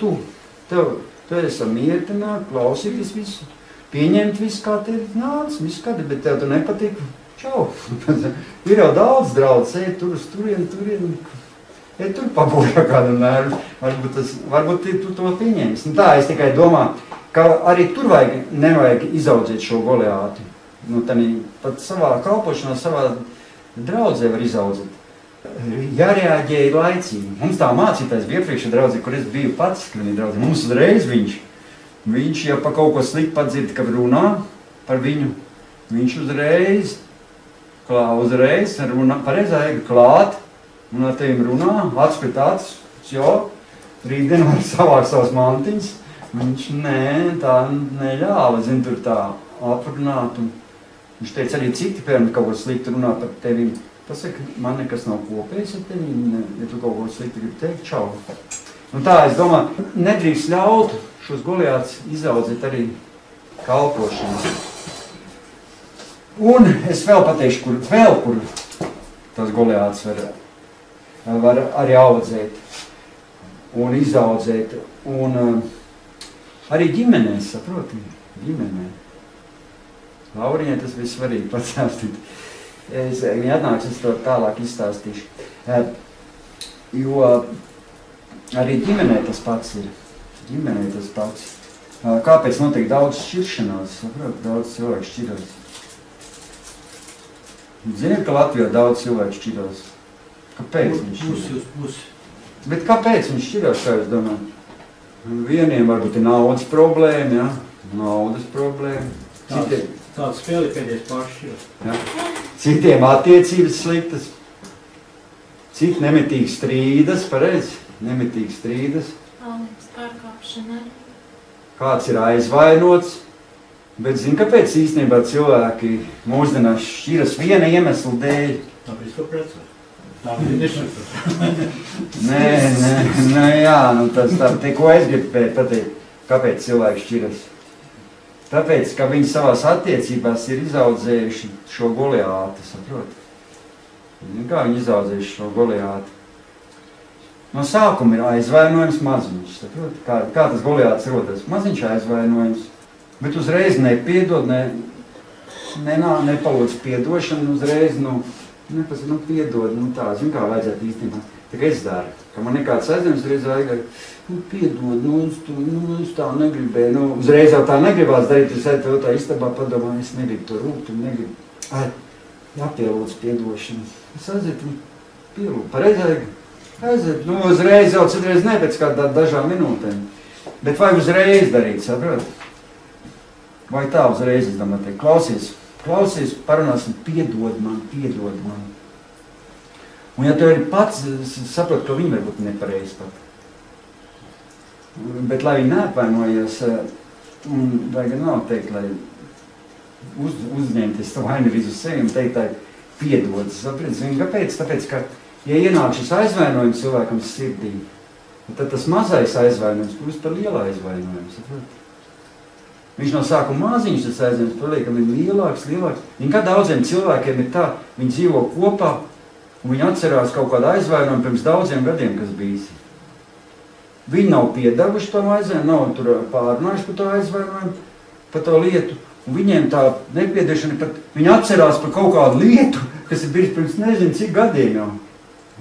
tev esi mierināt, klausīties visu, pieņemt visu, kā tev nāc, visu kādi, bet tev tu nepatīk, čau. Ir jau daudz draudz, ej tur uz turien. Ja tur pabojā kādu nervu, varbūt tu to pieņems. Tā es tikai domāju, ka arī tur nevajag izaudzēt šo Goliātu. Pat savā kalpošanā, savā draudzē var izaudzēt. Jārēģēja laicīgi. Mums tā mācītājs bija iepriekšā draudzē, kur es biju pats, kad viņa draudzē. Mums uzreiz viņš ja pa kaut ko slikti padzird, ka runā par viņu, viņš uzreiz runā, pareizā ega klāt, un ar tevim runā, acs pret acs, rītdien var savākt savas mantiņas. Viņš, tā neļāva, zin, tur tā aprunāt. Viņš teica arī citi, piemēram, kaut ko slikti runā par tevim. Pasaka, man nekas nav kopējis ar tevim, ja tu kaut ko slikti gribi teikt, čau. Tā, es domāju, nedrīkst ļaut šos Goliātus izaudzēt arī kalpošanā. Un es vēl pateikšu, kur tas Goliāts var arī audzēt un izaudzēt. Un arī ģimenēs, saproti, ģimenē. Lauriņai tas bija svarīgi pastāstīt. Viņa atnāks, es to tālāk izstāstīšu. Jo arī ģimenē tas pats ir. Ģimenē tas pats. Kāpēc notiek daudz šķiršanās? Saproti, daudz cilvēku šķirās. Ziniet, ka Latvijā daudz cilvēku šķirās? Kāpēc viņš šķirās? Bet kāpēc viņš šķirās, kā jūs domājat? Vieniem varbūt ir naudas problēma, ja? Naudas problēma. Tāds spēli pēdējais pāršķirās. Ja? Citiem attiecības sliktas. Citi nemitīgi strīdas, pareizi? Nemitīgi strīdas. Laulības pārkāpšana. Kāds ir aizvainots. Bet zini, kāpēc īstenībā cilvēki mūsdienās šķiras viena iemesla dēļ? Tāpēc, ka precē. Tā ir nešķirtas. Nē, jā, nu tas tā, ko es gribu pateikt, kāpēc cilvēki šķiras? Tāpēc, ka viņi savās attiecībās ir izaudzējuši šo Goliātu, saproti? Kā viņi izaudzējuši šo Goliātu? No sākuma ir aizvainojums maziņš, saproti? Kā tas Goliāts rodas? Maziņš aizvainojums. Bet uzreiz nepiedod, nepalūdz piedošanu, uzreiz, piedod, tā, zin kā vajadzētu īstenībā. Tā kā es daru, ka man nekāds aizņems, uzreiz vajag, piedod, es tā negribēju, uzreiz jau tā negribās darīt, es tev tā istabā padomāju, es negribu to rūkt, jāpielūdz piedošanu. Es aizietu, pielūdzu, pareizi aizietu, uzreiz jau citreiz ne, pēc kādā dažām minūtēm. Bet vajag uzreiz darīt, saprot? Vai tā uzreiz, es domāju, teikt, klausies, parunāsim, piedod man. Un ja tu arī pats saprot, ka viņi varbūt nepareizi pat. Bet lai viņi neapvainojas, un vajag nav teikt, lai uzņemties to vainu visu sevi un teikt, tā piedod. Zini, kāpēc? Tāpēc, ka, ja ienāk šis aizvainojums cilvēkam sirdī, tad tas mazais aizvainojums kļūst par lielu aizvainojumu, saprot? Viņš no sākuma maziņš tas aizņems, paliekam ir lielāks. Viņa kā daudziem cilvēkiem ir tā, viņi dzīvo kopā un viņi atcerās kaut kādu aizvainojumu pirms daudziem gadiem, kas bijis. Viņi nav piedevuši to aizvainojumu, nav tur pārnājuši par to aizvainojumu, par to lietu. Un viņiem tā nepiediešana, pat viņi atcerās par kaut kādu lietu, kas ir bijis pirms nezinu cik gadiem jau.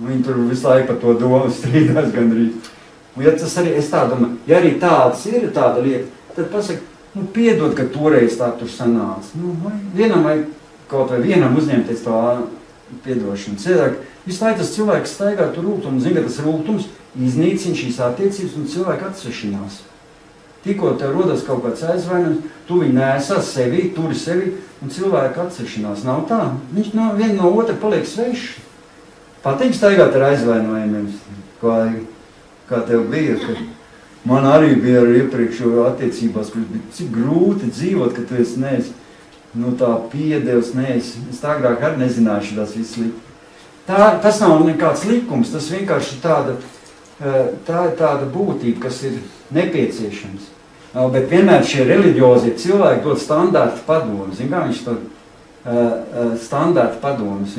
Viņi tur visu laiku par to domu strīdās gandrīz. Un ja tas arī, es tā domāju, ja arī tāds ir tāda lieta, tad pasaka, piedod, ka toreiz tā tur sanāca. Vienam vai kaut vai vienam uzņemties to piedošanu. Visu laiku tas cilvēks staigā tur rūgtumu, zina, ka tas rūgtums iznīcina šīs attiecības un cilvēku atsešanās. Tikko tev rodas kaut kāds aizvainojums, tu viņu nesas sevi, turi sevi un cilvēku atsešanās. Nav tā. Viņš viena no otra paliek sveši. Patīk staigāt ar aizvainojumiem, kā tev bija, ka man arī bija ar iepriekšējo attiecībās, kurš bija cik grūti dzīvot, ka tu esi neesi, tā piedevs, neesi. Es tā agrāk arī nezināšu tās visu likt. Tas nav nekāds likums, tas vienkārši tā ir tāda būtība, kas ir nepieciešams. Bet vienmēr šie reliģiozie cilvēki dod standārta padomus. Zin kā viņš to standārta padomus,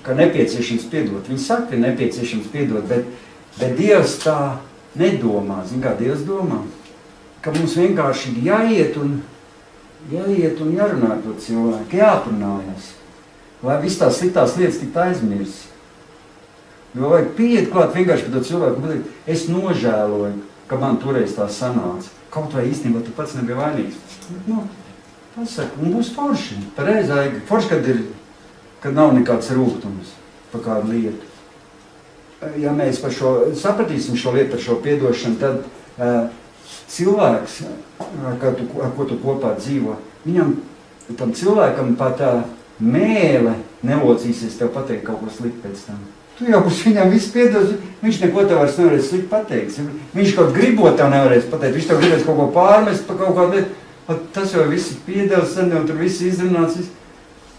ka nepieciešams piedot. Viņi saka, ka nepieciešams piedot, bet Dievs tā nedomā, zin kā Dievs domā, ka mums vienkārši ir jāiet un jārunā ar to cilvēku, jāprunājas, lai viss tās sliktās lietas tikt aizmirst. Jo vajag pieiet klāt vienkārši par to cilvēku un pateikt, es nožēloju, ka man toreiz tā sanāca. Kaut vai īstenībā tu pats nebija vainīgs. Pasaka, un būs forši, pareizāk, forši, kad nav nekāds rūgtums par kādu lietu. Ja mēs par šo sapratīsim šo lietu par šo piedošanu, tad cilvēks, ar ko tu kopā dzīvo, tam cilvēkam pat mēle nelocīsies tev pateikt kaut ko slikti pēc tam. Tu jau būs viņam viss piedos, viņš neko tev vairs nevarēs slikti pateikt. Viņš kaut gribot tev nevarēs pateikt, viņš tev gribēs kaut ko pārmest par kaut kādu lietu. Tas jau viss ir piedevis, un tur viss izrunāts.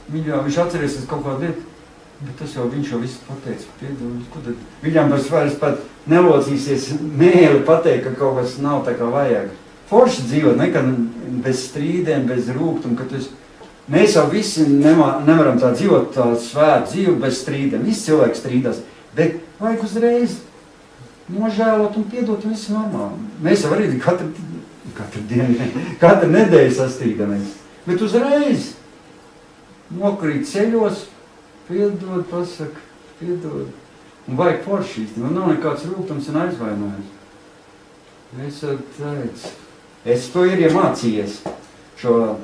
Viņš atcerēsies kaut kādu lietu. Bet tas jau viņš jau visu pateica, piedod. Viņam vairs pat nelocīsies mēli pateikt, ka kaut kas nav tā kā vajag. Forši dzīvot, nekad bez strīdēm, bez rūgtuma, ka tu esi Mēs jau visi nevaram tā dzīvot tā svētu dzīvi bez strīdiem. Visi cilvēki strīdās, bet vajag uzreiz nožēlot un piedot, un viss ir normāli. Mēs jau arī katru dienu, katru nedēļu sastrīdamies. Bet uzreiz nokrīt ceļos, piedod, pasaka, piedod. Un vajag foršīs, man nav nekāds rūgtums un aizvainojums. Es teicu, es to ir iemācījies, šo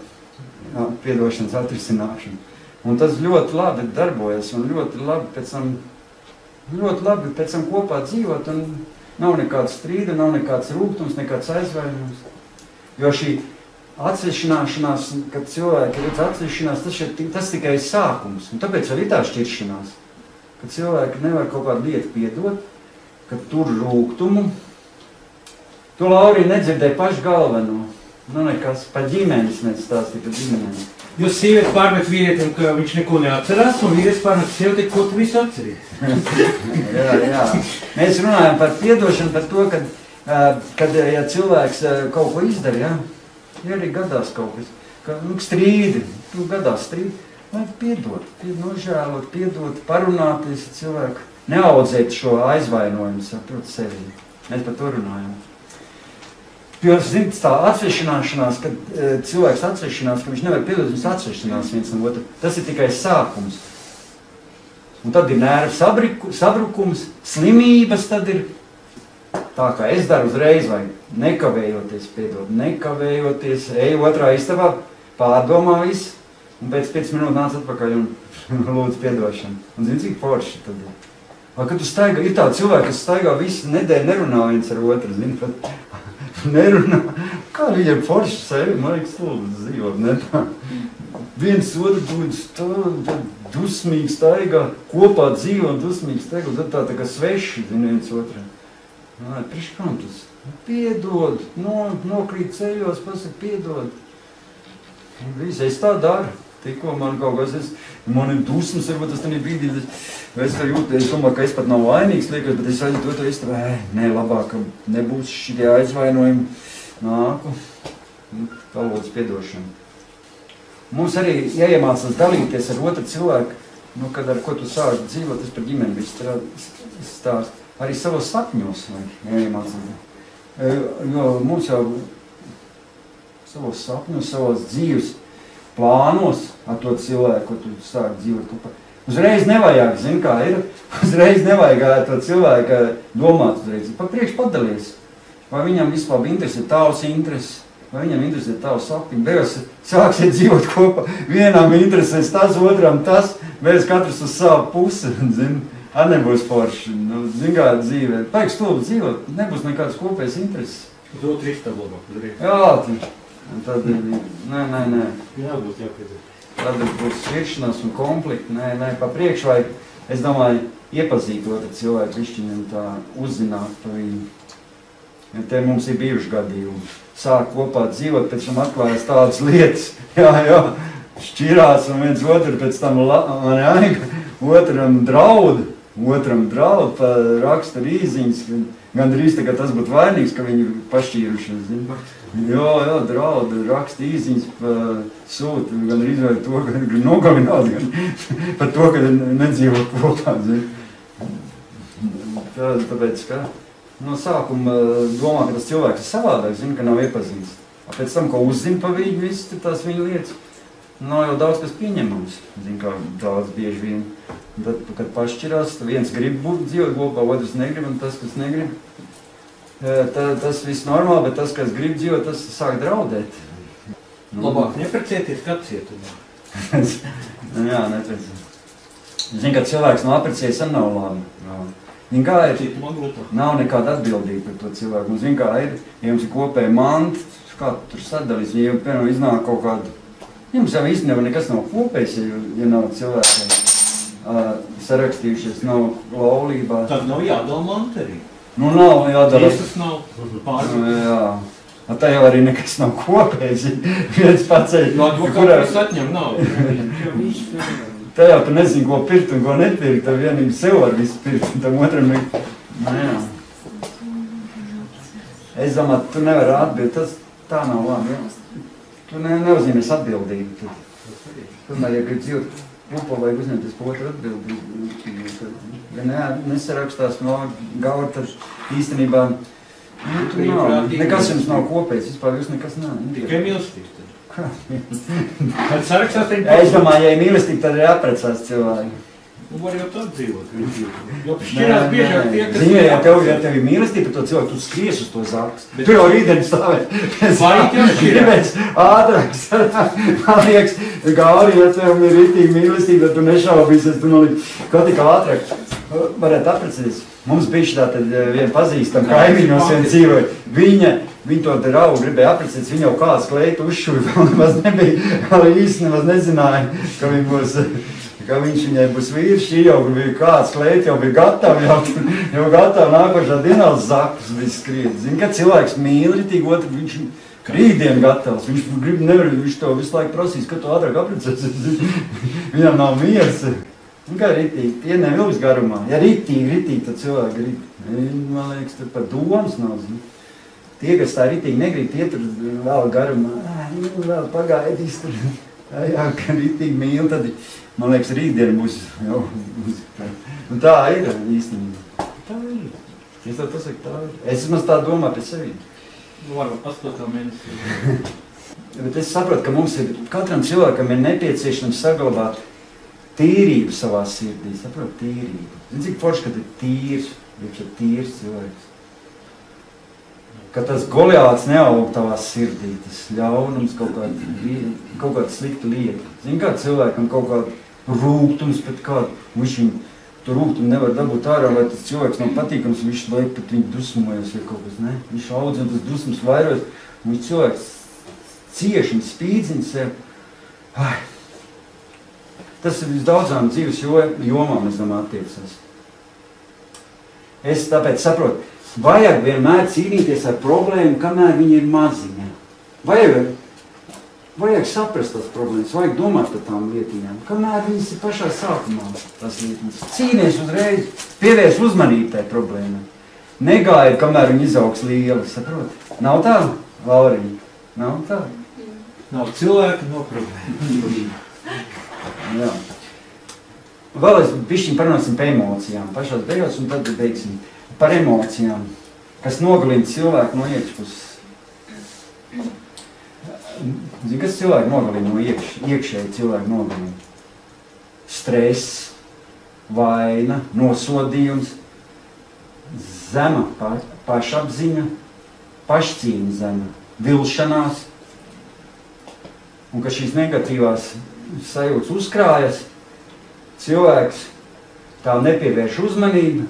piedošanas atrisināšanu. Un tas ļoti labi darbojas un ļoti labi pēc tam kopā dzīvot un nav nekāds strīda, nav nekāds rūgtums, nekāds aizvainojums. Jo šī atsevišķināšanās, kad cilvēki redz atsevišķinās, tas tikai sākums. Un tāpēc arī tā šķiršanās, kad cilvēki nevar kaut kādu lietu piedot, kad tur rūgtumu. Tu, Laurija, nedzirdēji pašu galveno. Nu, nekas, pa ģimenes nestāstīja, pa ģimenes. Jūs sievieti pārmet vīrietim, ka viņš neko neatcerās, un vīrietis pārmet sievieti, ko tu visu atceries. jā. Mēs runājam par piedošanu, par to, kad ja cilvēks kaut ko izdara, jā, ja arī gadās kaut kas, ka strīdi, tu gadās strīdi, vajag piedot, nožēlot, piedot, parunāties ar cilvēku, neaudzēt šo aizvainojumu saprot sevi. Mēs par to runājam. Jo, zin, tā atsevišķināšanās, kad cilvēks atsevišķinās, ka viņš nevar piedot, viņš atsevišķinās viens no otru, tas ir tikai sākums. Un tad ir nervu sabrukums, slimības, tad ir tā, kā es daru uzreiz, vai nekavējoties piedot, nekavējoties, ej otrā istabā, pārdomā visu, un pēc 5 minūtes nāc atpakaļ un lūdzu piedošanu. Un zini, cik forši tad ir. Vai, kad tu staigā, ir tā cilvēki, kas staigā visu nedēļu, nerunā viens ar otru, zini, pat nerunā. Kā viņam forši sevi, man liekas, lūdzu dzīvot, ne tā. Viens otru būtu dusmīgi staigā, kopā dzīvo un dusmīgi staigā, tad tā kā sveši, zini, viens otru. Priekš kam tas? Piedod, nokrīt ceļos, pasaka, piedod. Visi, es tā daru. Tikko man kaut kas, man ir dusmas, varbūt tas tādā brīdī, es tā jūtu, es domāju, ka es pat nav vainīgs, liekas, bet es aiziet to istabā, nē, labāk, ka nebūs šitie aizvainojumi, nāku, tā lūdzu piedošanu. Mums arī jāiemācās dalīties ar otru cilvēku, kad ar ko tu sāki dzīvot, es par ģimeni visu stāstu, arī savos sapņos jāiemācās. Jo mums jau savos sapņos, savos dzīves plānos ar to cilvēku, ko tu sāki dzīvot kopā. Uzreiz nevajag, zini, kā ir, uzreiz nevajag ar to cilvēku domāt uzreiz. Papriekš padalies. Vai viņam vispār interesē tavs intereses, vai viņam interesē tavs sapņi. Beigās sāksiet dzīvot kopā, vienam interesēs tas, otram tas, beigās katrs uz savu pusi, zini, arī nebūs forši. Zini, kā dzīvē, paiks stulbi dzīvot, nebūs nekāds kopējs intereses. Uz otru istabu labāk uzreiz. Jā, un tad, nē. Jābūt jāpiedod. Tad būs šķiršanās un konflikti. Nē, pa priekšu vajag, es domāju, iepazīt otru cilvēku višķiņu un tā uzzināt par viņu. Ja te mums ir bijuši gadījumi. Sāk kopā dzīvot, pēc tam atklājas tādas lietas. Jā, šķirās un viens otru pēc tam otram draud, raksta rīziņas. Gandrīz tā, ka tas būtu vainīgs, ka viņi pašķīrušies, zini. Jā, draud, raksta īziņas, sūta, gandrīz vai to, ka grib nogalināt, gan par to, ka nedzīvo kopā, zini. Tāpēc, ka no sākuma domā, ka tas cilvēks ir savādāk, zini, ka nav iepazīst. Pēc tam, ko uzzina pa viņu, visu tās viņa lietas, nav jau daudz kas pieņemams, zini, kā daudz bieži vien. Tad, kad pašķirās, viens grib dzīvot kopā, otrs negrib, un tas, kas negrib, tas viss normāli, bet tas, kas grib dzīvot, tas sāk draudēt. Labāk neprecēties, kad cietumā. Jā, neprecēties. Zini, kad cilvēks nav apprecējies, nav labi. Zini, kā ir, nav nekāda atbildība par to cilvēku. Un zini, kā ir, ja jums ir kopēja manta, kā tu tur sadalīs, ja piemēram iznāk kaut kādu, jums jau īstenībā nekas nav kopējis, ja nav cilvēkiem sarakstījušies, nav laulībā. Tad nav jādala manta arī. Nu, nav jādala. Tiesas nav pārsvarā. Jā. Tā jau arī nekas nav kopējis. Viens pacēļ. No advokātus atņem nav. Tā jau tu nezini, ko pirkt un ko nepirkt. Tā vienīgi sev var visu pirkt, un tam otram nekad. Jā. Es domāju, tu nevari atbild. Tas tā nav labi. Ja? Tu neuzņemies atbildību. Tomēr, ja grib dzīvot kopā, vajag uzņemties par otru atbildi. Ja nesarakstās no galva, tad īstenībā nekas jums nav kopējis, vispār jūs nekas nav. Tikai mīlestība. Kā? Tad sarakstās teņi. Es domāju, ja ir mīlestība, tad ir jāprecās cilvēki. Var jau tad dzīvot. Jo šķirās biežāk tie, kas... Zini, ja tev ir mīlestība par to cilvēku, tu skries uz to zakas. Tu jau rītdien stāvēt. Varit jau šķirās. Ātrāks. Man liekas, Gauri, ja tev ir rītīgi mīlestība, tu nešaubīsies, tu nolīk, kā tik ātrāk. Varētu apprecēties. Mums bija šitā tad viena pazīstama kaimiņos vien dzīvoja. Viņa to draugu gribēja apprecēties, viņa jau kāds kleitu uzšuja, vēl nemaz nebija, vēl īsti nemaz nezināja, ka viņš viņai būs vīrs, šī jau bija kāds kleit, jau bija gatavi, jau gatavi nākošā dienā uz zakus viss skriet. Zini, ka cilvēks mīl ritīgi, otru viņš rītdien gatavs, viņš nevar, viņš to visu laiku prasīs, ka tu ātrāk apprecēsies, viņam nav miers. Zini, kā ritīgi, tie nevilks garumā, ja ritīgi, tad cilvēki grib. Man liekas, tad par domas nav, zini. Tie, kas tā ritīgi negrib, tie tur vēl garumā, vēl pagaidīs tur. Jā, ka ritīgi mīl, tad, man liekas, rītdien būs jau. Un tā ir īstenībā. Tā ir. Es tev pasaku, tā ir. Es maz tā domāju pēc sevi. Varbūt 8. mēnesī. Bet es saprotu, ka mums ir, katram cilvēkam ir nepieciešams saglabāt tīrību savā sirdī. Saprotu, tīrību. Zini, cik forši, kad ir tīrs, ir tīrs cilvēks. Ka tas Goliāts neaug tavā sirdī, tas ļaunums, kaut kāda slikta lieta. Zini, kā cilvēkam kaut kāda rūgtums pret kādu, viņš viņu to rūgtumu nevar dabūt ārā, lai tas cilvēks nav patīkams, viņš laik pret viņu dusmojas vai kaut kas, ne? Viņš audz un tas dusmas vairojas, un viņš cilvēks cieši un spīdzina sev. Ai. Tas ir visdaudzām dzīves jomām, es domāju, attiecas. Es tāpēc saprotu, vajag vienmēr cīnīties ar problēmu, kamēr viņi ir maziņā. Vajag saprast tās problēmas, vajag domāt par tām lietiņām, kamēr viņas ir pašā sākumā tās lietiņas. Cīnies uzreiz, pievērs uzmanību tai problēmai. Negaidi, kamēr viņi izaugs lieli, saproti? Nav tā, Lauriņa? Nav tā? Nav cilvēka, nav problēma. Jā. Vēl es bišķiņ parunāsim par emocijām, pašās beigās, un tad beigsim. Par emocijām, kas nogalina cilvēku no iekšpuses. Zini, kas cilvēku nogalina no iekšēji cilvēku nogalina? Stress, vaina, nosodījums, zema pašapziņa, pašcīņa zema, vilšanās, un ka šīs negatīvās sajūtas uzkrājas, cilvēks tā nepievērš uzmanību,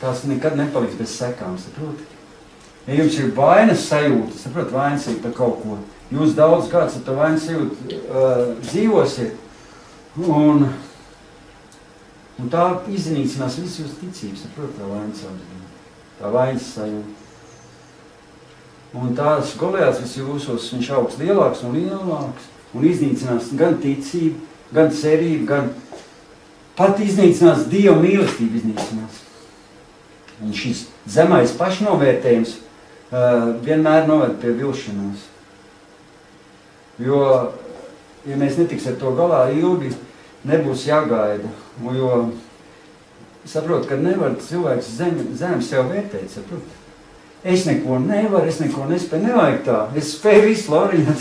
tās nekad nepaliks bez sekām, saproti? Ja jums ir vainas sajūta, saproti, vainas ir par kaut ko, jūs daudz kāds ar to vainas sajūtu dzīvosiet, un tā iznīcinās visu jūs ticības, saproti, tā vainas apziņa, tā vainas sajūta. Un tās Goliāts visu jūsos, viņš augs lielāks un lielāks, un iznīcinās gan ticību, gan cerību, gan pat iznīcinās Dieva mīlestību iznīcinās. Un šis zemais pašnovērtējums vienmēr noved pie vilšanās. Jo, ja mēs netiks ar to galā ilgi, nebūs jāgaida. Jo saprot, ka nevar cilvēks zem sev vērtēt, saprot. Es neko nevaru, es neko nespēju, nevajag tā. Es spēju visu, Lauriņā,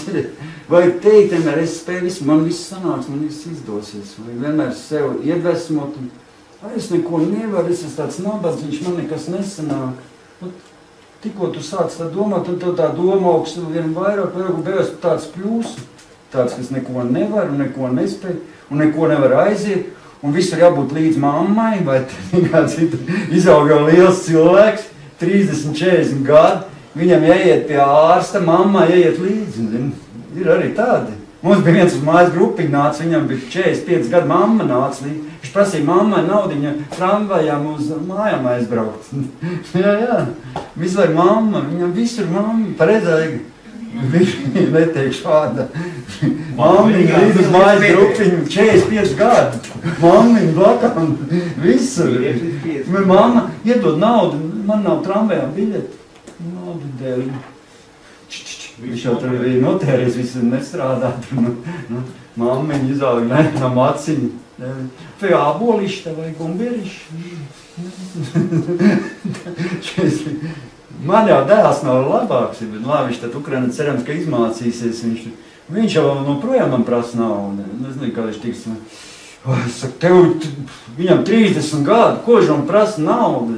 vajag teikt, vienmēr es spēju visu, man viss sanāks, man viss izdosies. Vajag vienmēr sev iedvesmot un es neko nevaru, es esmu tāds nabadzīgs, man nekas nesanāk. Tikko tu sāc tā domāt, un tev tā doma augstu vien vairāk, un beigās tāds kļūsi. Tāds, kas neko nevar, un neko nespēj, un neko nevar aiziet, un visur jābūt līdz mammai, vai kāds izaug jau liels cilvēks, 30, 40 gadi, viņam jāiet pie ārsta, mammai jāiet līdzi. Ir arī tādi. Mums bija viens uz mājas grupiņu nāca, viņam bija 45 gadu, mamma nāca līdzi. Viņš prasīja mammai naudiņu tramvajām uz mājām aizbraukt. jā, visu laiku mamma, viņam visur mamma, paredzēja. Viņi neteikšu vārdā. Mammiņa līdz uz mājas grupiņu, 45 gadu. Mammiņa blakām, visur. Mamma iedod naudu, man nav tramvajām biļeti. Naudu dēļ. Viņš jau tur bija notēries, visu nestrādāt. Mammiņa izauga no maciņa. Vai āboliši tev vai gumberiši? Man jau dēls nav labāks, bet labi, viņš tad Ukraina cerams, ka izmācīsies. Viņš jau projām man prasa naudu. Nezinu, kā viņš tiks. Es saku, viņam 30 gadu, ko viņš man prasa naudu?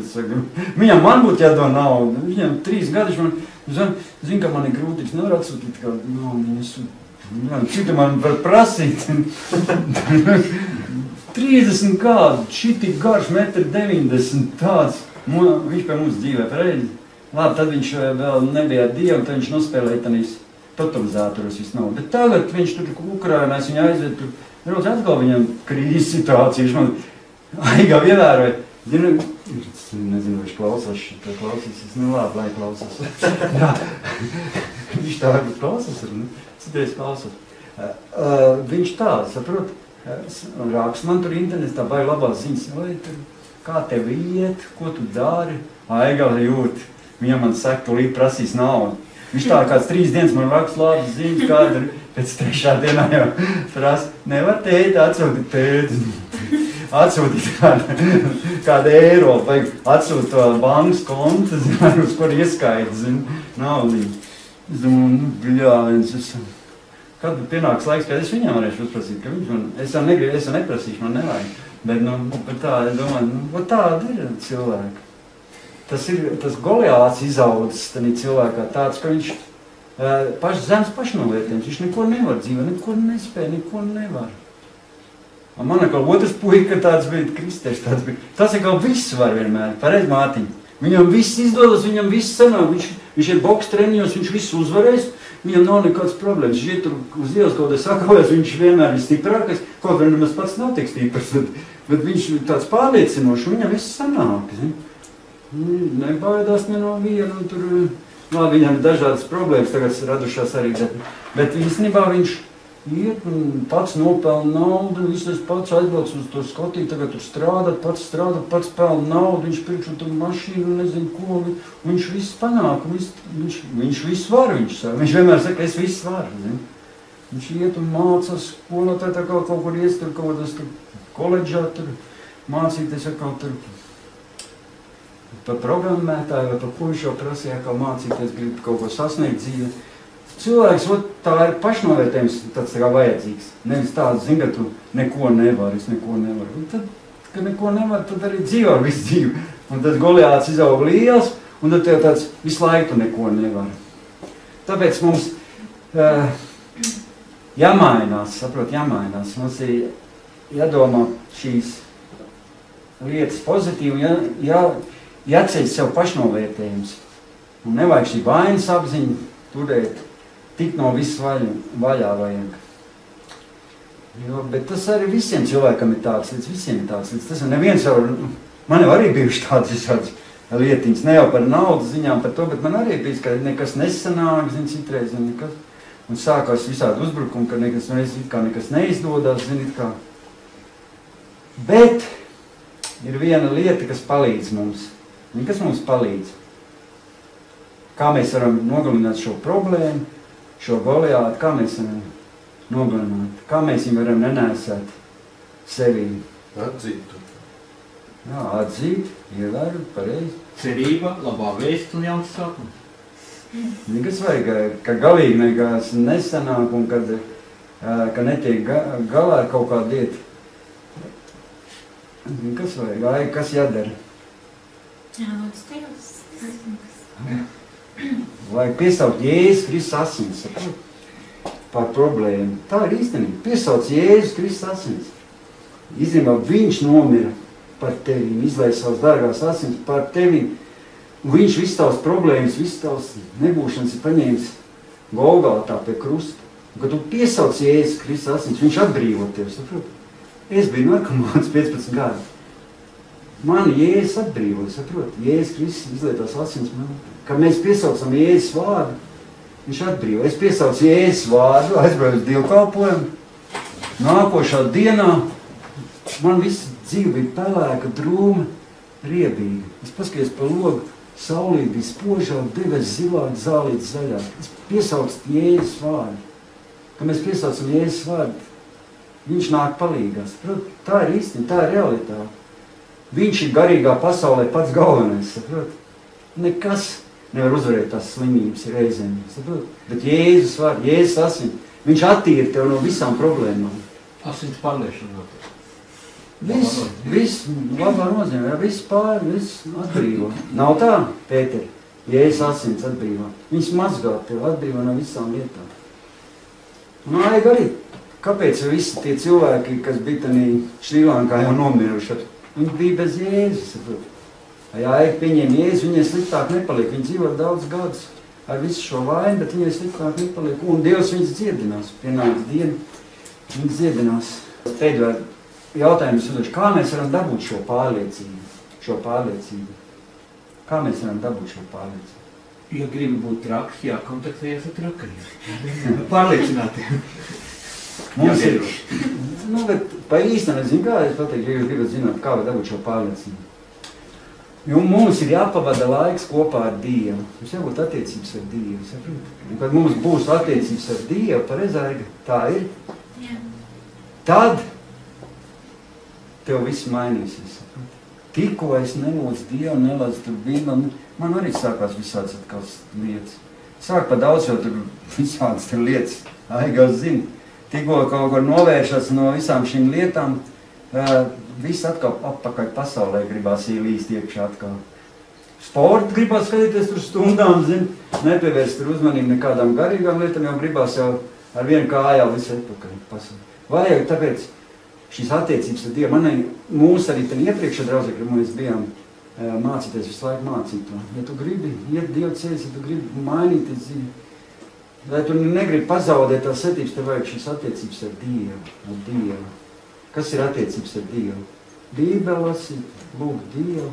Viņam man būtu jādod naudu. Viņam 3 gadu, viņš man zina, ka man ir grūti, es nevaru atsūtīt kādu naudu. Citu man var prasīt. 30 gadu, šitī garš 1,90 m tāds. Viņš pie mums dzīvē pareizi. Labi, tad viņš vēl nebija Dievu, tad viņš nospēlēja tanīs totalizātoros visu naudu. Bet tagad viņš tur Ukrainā, es viņu aizvedu tur, nerodz atkal viņam krīzes situācija, viņš man aigā ievēroja. Nezinu, viņš klausās, es labi, lai klausās. Jā, viņš tā varbūt klausās, citreiz klausās. Viņš tā, saprot, rakst man tur internetā, vai labās ziņas, vai tur, kā tev iet, ko tu dari, aigā jūt. Viņam man saka, tu līdz prasīs naudu. Viņš tā kāds 3 dienas man rakst labas ziņas, kāda pēc 3. dienā jau prasa, nevar tēti atsūtīt tēti. Atsūtīt kādu eiro, vajag atsūt to bankas kontu, uz kur ieskaita, naudu. Es domāju, bļāviens, kad pienāks laiks, kad es viņam varēšu uzprasīt, ka viņš man, es jau neprasīšu, man nevajag. Bet tā, es domāju, tāda ir cilvēka. Tas ir tas Goliāts izaudzis cilvēkā tāds, ka viņš zems pašnovērtējums, viņš neko nevar dzīvē, neko nespēja, neko nevar. Man atkal otrs puika tāds bija kristieši, tāds bija. Tas atkal viss var vienmēr, pareiz Mātiņ. Viņam viss izdodas, viņam viss sanāk, viņš ir boks treniņos, viņš viss uzvarēs, viņam nav nekāds problēmas. Viņš ir tur uz ielas kaut kādā sakaujas, viņš vienmēr ir stiprākais, kaut vai nemaz pats nav tik stiprs, bet viņš ir tāds pārliecinošs, viņam viss sanāk, zini. Nebaidās ne no viena, tur, labi, viņam ir dažādas problēmas tagad radušās arī, bet īstenībā viņš iet un pats nopelna naudu, visas pats aizbrauc uz to Skotiju, tagad tur strādāt, pats pelna naudu, viņš pirkšu tur mašīnu, nezinu ko, viņš viss panāk, viņš viss var, viņš vienmēr saka, es viss varu, ne? Viņš iet un mācās skolā, tā kaut kur ies tur kaut kādas tur koledžā, tur mācīties, kaut tur par programmētāju vai par ko viņš jau prasīja, kā mācīties, grib kaut ko sasniegt dzīvē. Cilvēks, tā ir pašnovērtējums tāds kā vajadzīgs. Nevis tāds, zin, ka tu neko nevari, es neko nevaru. Un tad, kad neko nevar, tad arī dzīvo visu dzīvi. Un tad Goliāts izaug liels, un tad tev tāds visu laiku neko nevar. Tāpēc mums jāmainās, saprot, jāmainās. Mums ir jādomā šīs lietas pozitīvi, jāceļ sev pašnovērtējums. Un nevajag šī vainas apziņa turēt, tik no viss vaļā vajag. Jo, bet tas arī visiem cilvēkam ir tāds līdz, visiem ir tāds līdz. Tas neviens jau, man jau arī bijuši tāds visāds lietiņas, ne jau par naudas ziņām par to, bet man arī bijis, ka nekas nesanāk, citreiz, nekas. Un sākās visādi uzbrukumi, ka nekas neizdodas, kā. Bet ir viena lieta, kas palīdz mums. Kas mums palīdz? Kā mēs varam nogalināt šo problēmu, šo Goliātu, kā mēs varam nogalināt? Kā mēs viņu varam nenēsāt sevī? Atzīt. Jā, atzīt, ievēru, pareizi. Cerība, labā vēsts un jauns sākums. Nekas vajag, ka galīgi nekas nesanāk un ka netiek galā ar kaut kādu lietu. Kas vajag, kas jādara? Jālūdz Dievs. Vajag piesaukt Jēzus Kristus asins par problēmu. Tā ir īstenība. Piesauc Jēzus Kristus asins. Īstenībā viņš nomira par tevi, izlaiž savas dārgās asins par tevi. Viņš visu tavas problēmas, visu tavas nebūšanas ir paņēmis Golgātā pie krusta. Un, kad tu piesauc Jēzus Kristus asins, viņš atbrīvo tevi, saprot? Es biju narkomāns 15 gadu. Mani Jēzus atbrīvoja, saprot? Jēzus Kristus izlietās asins man. Kad mēs piesaucam Jēzus vārdu, viņš atbrīvoja. Es piesaucu Jēzus vārdu, aizbraucu uz dievkalpojumu. Nākošā dienā man viss dzīve bija pelēka, drūma, riebīga. Es paskaties pa logu, saulīt bija spožāk, debes zilāk, zālīt zaļāk. Es piesaucu Jēzus vārdu. Kad mēs piesaucam Jēzus vārdu, viņš nāk palīgās. Tā ir īstenība, tā ir realitāte. Viņš ir garīgā pasaulē pats galvenais, saprot? Nekas nevar uzvarēt tās slimības reizēm, saprot? Bet Jēzus vārdu, Jēzus asins, viņš attīra tev no visām problēmām. Asins pārliešana. Viss labā nozīmē, viss pāri, viss atbrīvo. Nav tā, Pēter, Jēzus asins atbrīvo. Viņš mazgā tev, atbrīvo no visām lietām. Un aig arī, kāpēc visi tie cilvēki, kas bija tanī Šrilankā jau nomiruši, viņi bija bez Jēzus, saprot. Ja aig pieņem Jēzus, viņai sliktāk nepaliek. Viņi dzīvo daudz gadus ar visu šo vainu, bet viņai sliktāk nepaliek. Un Dievs viņas dziedinās. Pienāks diena, viņas dziedinās. Pēdējā jautājums uzdošu, kā mēs varam dabūt šo pārliecību? Kā mēs varam dabūt šo pārliecību? Ja gribi būt traks, jākontaktējas ar trakariem. Pārliecinātiem. Mums ir, bet pa īstenībā, zinu kā, es pateiktu, ja jūs gribat zināt, kā var dabūt šo pārliecību. Jo mums ir jāpavada laiks kopā ar Dievu. Mums jābūt attiecības ar Dievu, saprot? Un kad mums būs attiecības ar Dievu, pareizāga, tā ir, tad tev viss mainīsies, saprot? Tikko es nelūdzu Dievu, nelūdzu tur Bībeli, man arī sākās visāds atkal lietas. Sāk pa daudz jau tur visādas tur lietas, aigās zina. Tikko kaut kur novēršas no visām šīm lietām, viss atkal atpakaļ pasaulē gribās ielīst iekšā atkal. Sportu gribās skatīties tur stundām, nepievērst tur uzmanību nekādām garīgām lietām, jau gribās jau ar vienu kājā visu atpakaļ pasaulē. Vajag tāpēc šīs attiecības ar Dievu. Mūs arī tad iepriekšā draudzē, mēs bijām mācīties visu laiku mācīt to. Ja tu gribi iet Dievu ceļus, ja tu gribi mainīties dzīvi, lai tu negribi pazaudēt tās attiecības, tev vajag šīs attiecības ar Dievu. Kas ir attiecības ar Dievu? Bībeli lasīt, lūgt Dievu,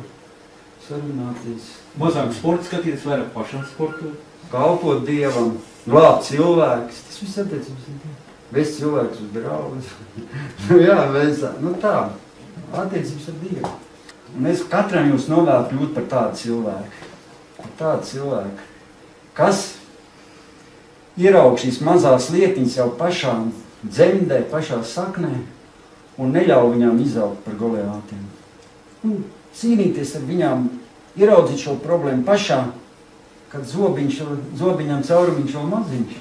sarunāties. Mazāk sporta skatīties, vairāk pašam sportu. Kalpot Dievam, glābt cilvēkus. Tas viss attiecības ar Dievu. Vest cilvēkus uz draugus. Tā, attiecības ar Dievu. Un es katram jūs novēlu kļūt par tādu cilvēku. Kas ieraug šīs mazās lietiņas jau pašā dzemdē, pašā saknē un neļauj viņām izaugt par Goliātiem. Un cīnīties ar viņām, ieraudzīt šo problēmu pašā, kad zobiņam caurumiņš vēl maziņš.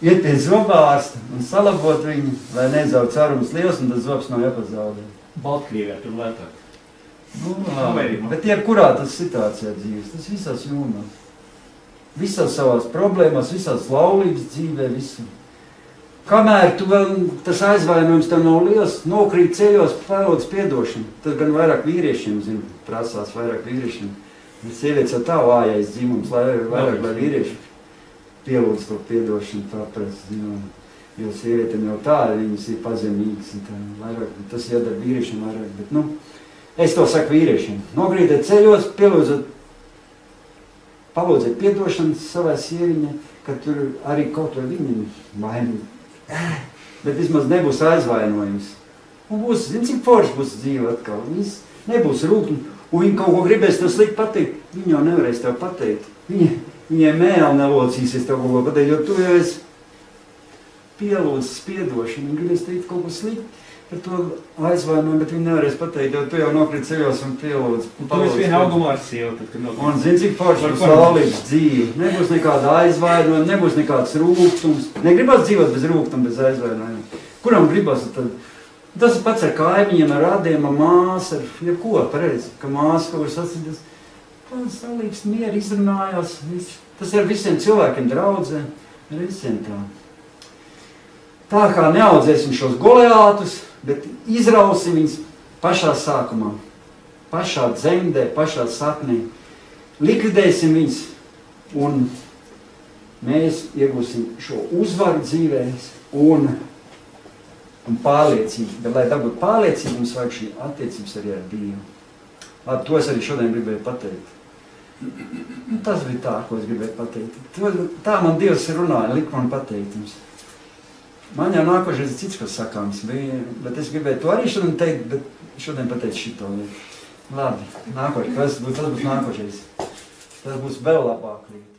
Iet pie zobārsta un salabot viņu, lai nezaud caurums liels un tas zobs nav jāpazaudē. Baltkrievijā tur lētāk. Bet jebkurā tas situācijā dzīves, tas visās jomās. Visās savās problēmās, visās laulības dzīvē, visu. Kamēr tu vēl, tas aizvainojums tev nav liels, nokrīt ceļos, pelodz piedošanu. Tas gan vairāk vīriešiem, prasās vairāk vīriešiem. Sievietes jau tā vājais dzimums, vairāk lai vīrieši pielūdz to piedošanu, tāpēc, jo sievietēm jau tā, viņas ir pazemīgas, vairāk, tas jādara vīriešiem vairāk, bet, es to saku vīriešiem. Nogrītiet ceļos, palūdziet piedošanu savai sieviņai, ka tur arī kaut vai viņam vainīgi. Bet vismaz nebūs aizvainojums. Un būs, cik forši būs dzīve atkal, nebūs rūkni, un viņi kaut ko gribēs tev slikti pateikt, viņi jau nevarēs tev pateikt. Viņai mēli nelocīsies tev kaut ko pateikt, jo tu jau esi pielūdzis piedošanu, viņi gribēs teikt kaut ko slikti par to aizvainojumu, bet viņi nevarēs pateikt, jo tu jau nokrīt ceļos un pielūdzi. Tu esi viena augumā ar sievu, tad, kad nokrīt. Un zini, cik forši būs laulības dzīve. Nebūs nekāda aizvainojuma, nebūs nekāds rūgtums. Negribas dzīvot bez rūgtuma, bez aizvainojuma. Kuram gribas tad? Tas pats ar kaimiņiem, ar radiem, ar māsu, ar jebko, pareizi, ka māsa kaut kas atsīties. Tas salīgs mieri izrunājās. Tas ir visiem cilvēkiem draudzē, ar visiem tā. Tā kā neaudzēsim šos Goliātus, bet izrausim viņus pašā sākumā, pašā dzemdē, pašā saknē. Likvidēsim viņus un mēs iegūsim šo uzvaru dzīvēs un pārliecību. Bet, lai dabūtu pārliecību, mums vajag šī attiecības arī ar Dievu. Labi, to es arī šodien gribēju pateikt. Tas bija tā, ko es gribēju pateikt. Tā man Dievs runāja, lika man pateikt jums. Man jau nākošais ir cits, kas sakāms bija, bet es gribēju to arī šodien teikt, bet šodien pateicu šito lietu. Labi, nākošais, tas būs nākošais. tas būs vēl labāk lieta.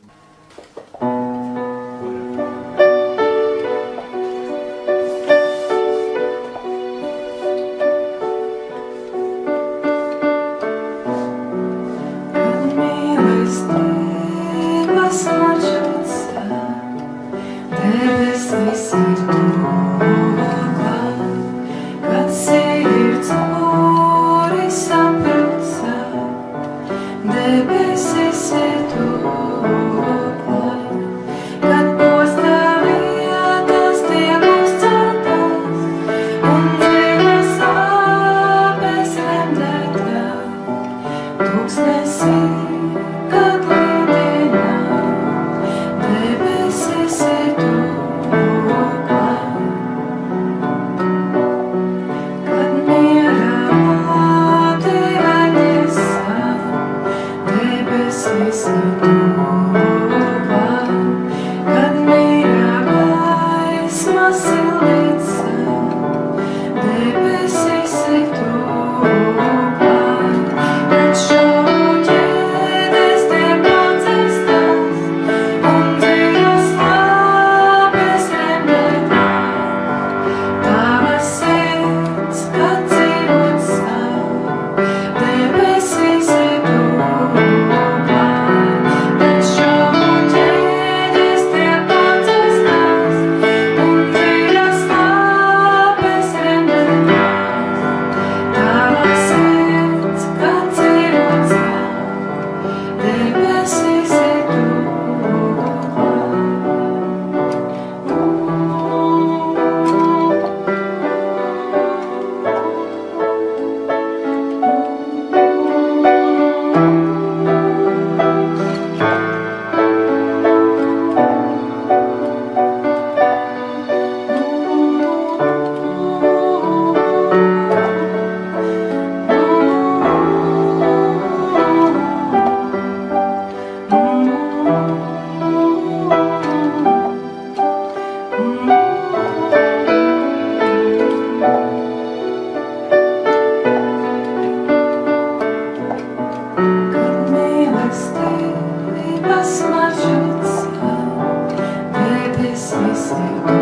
Debesis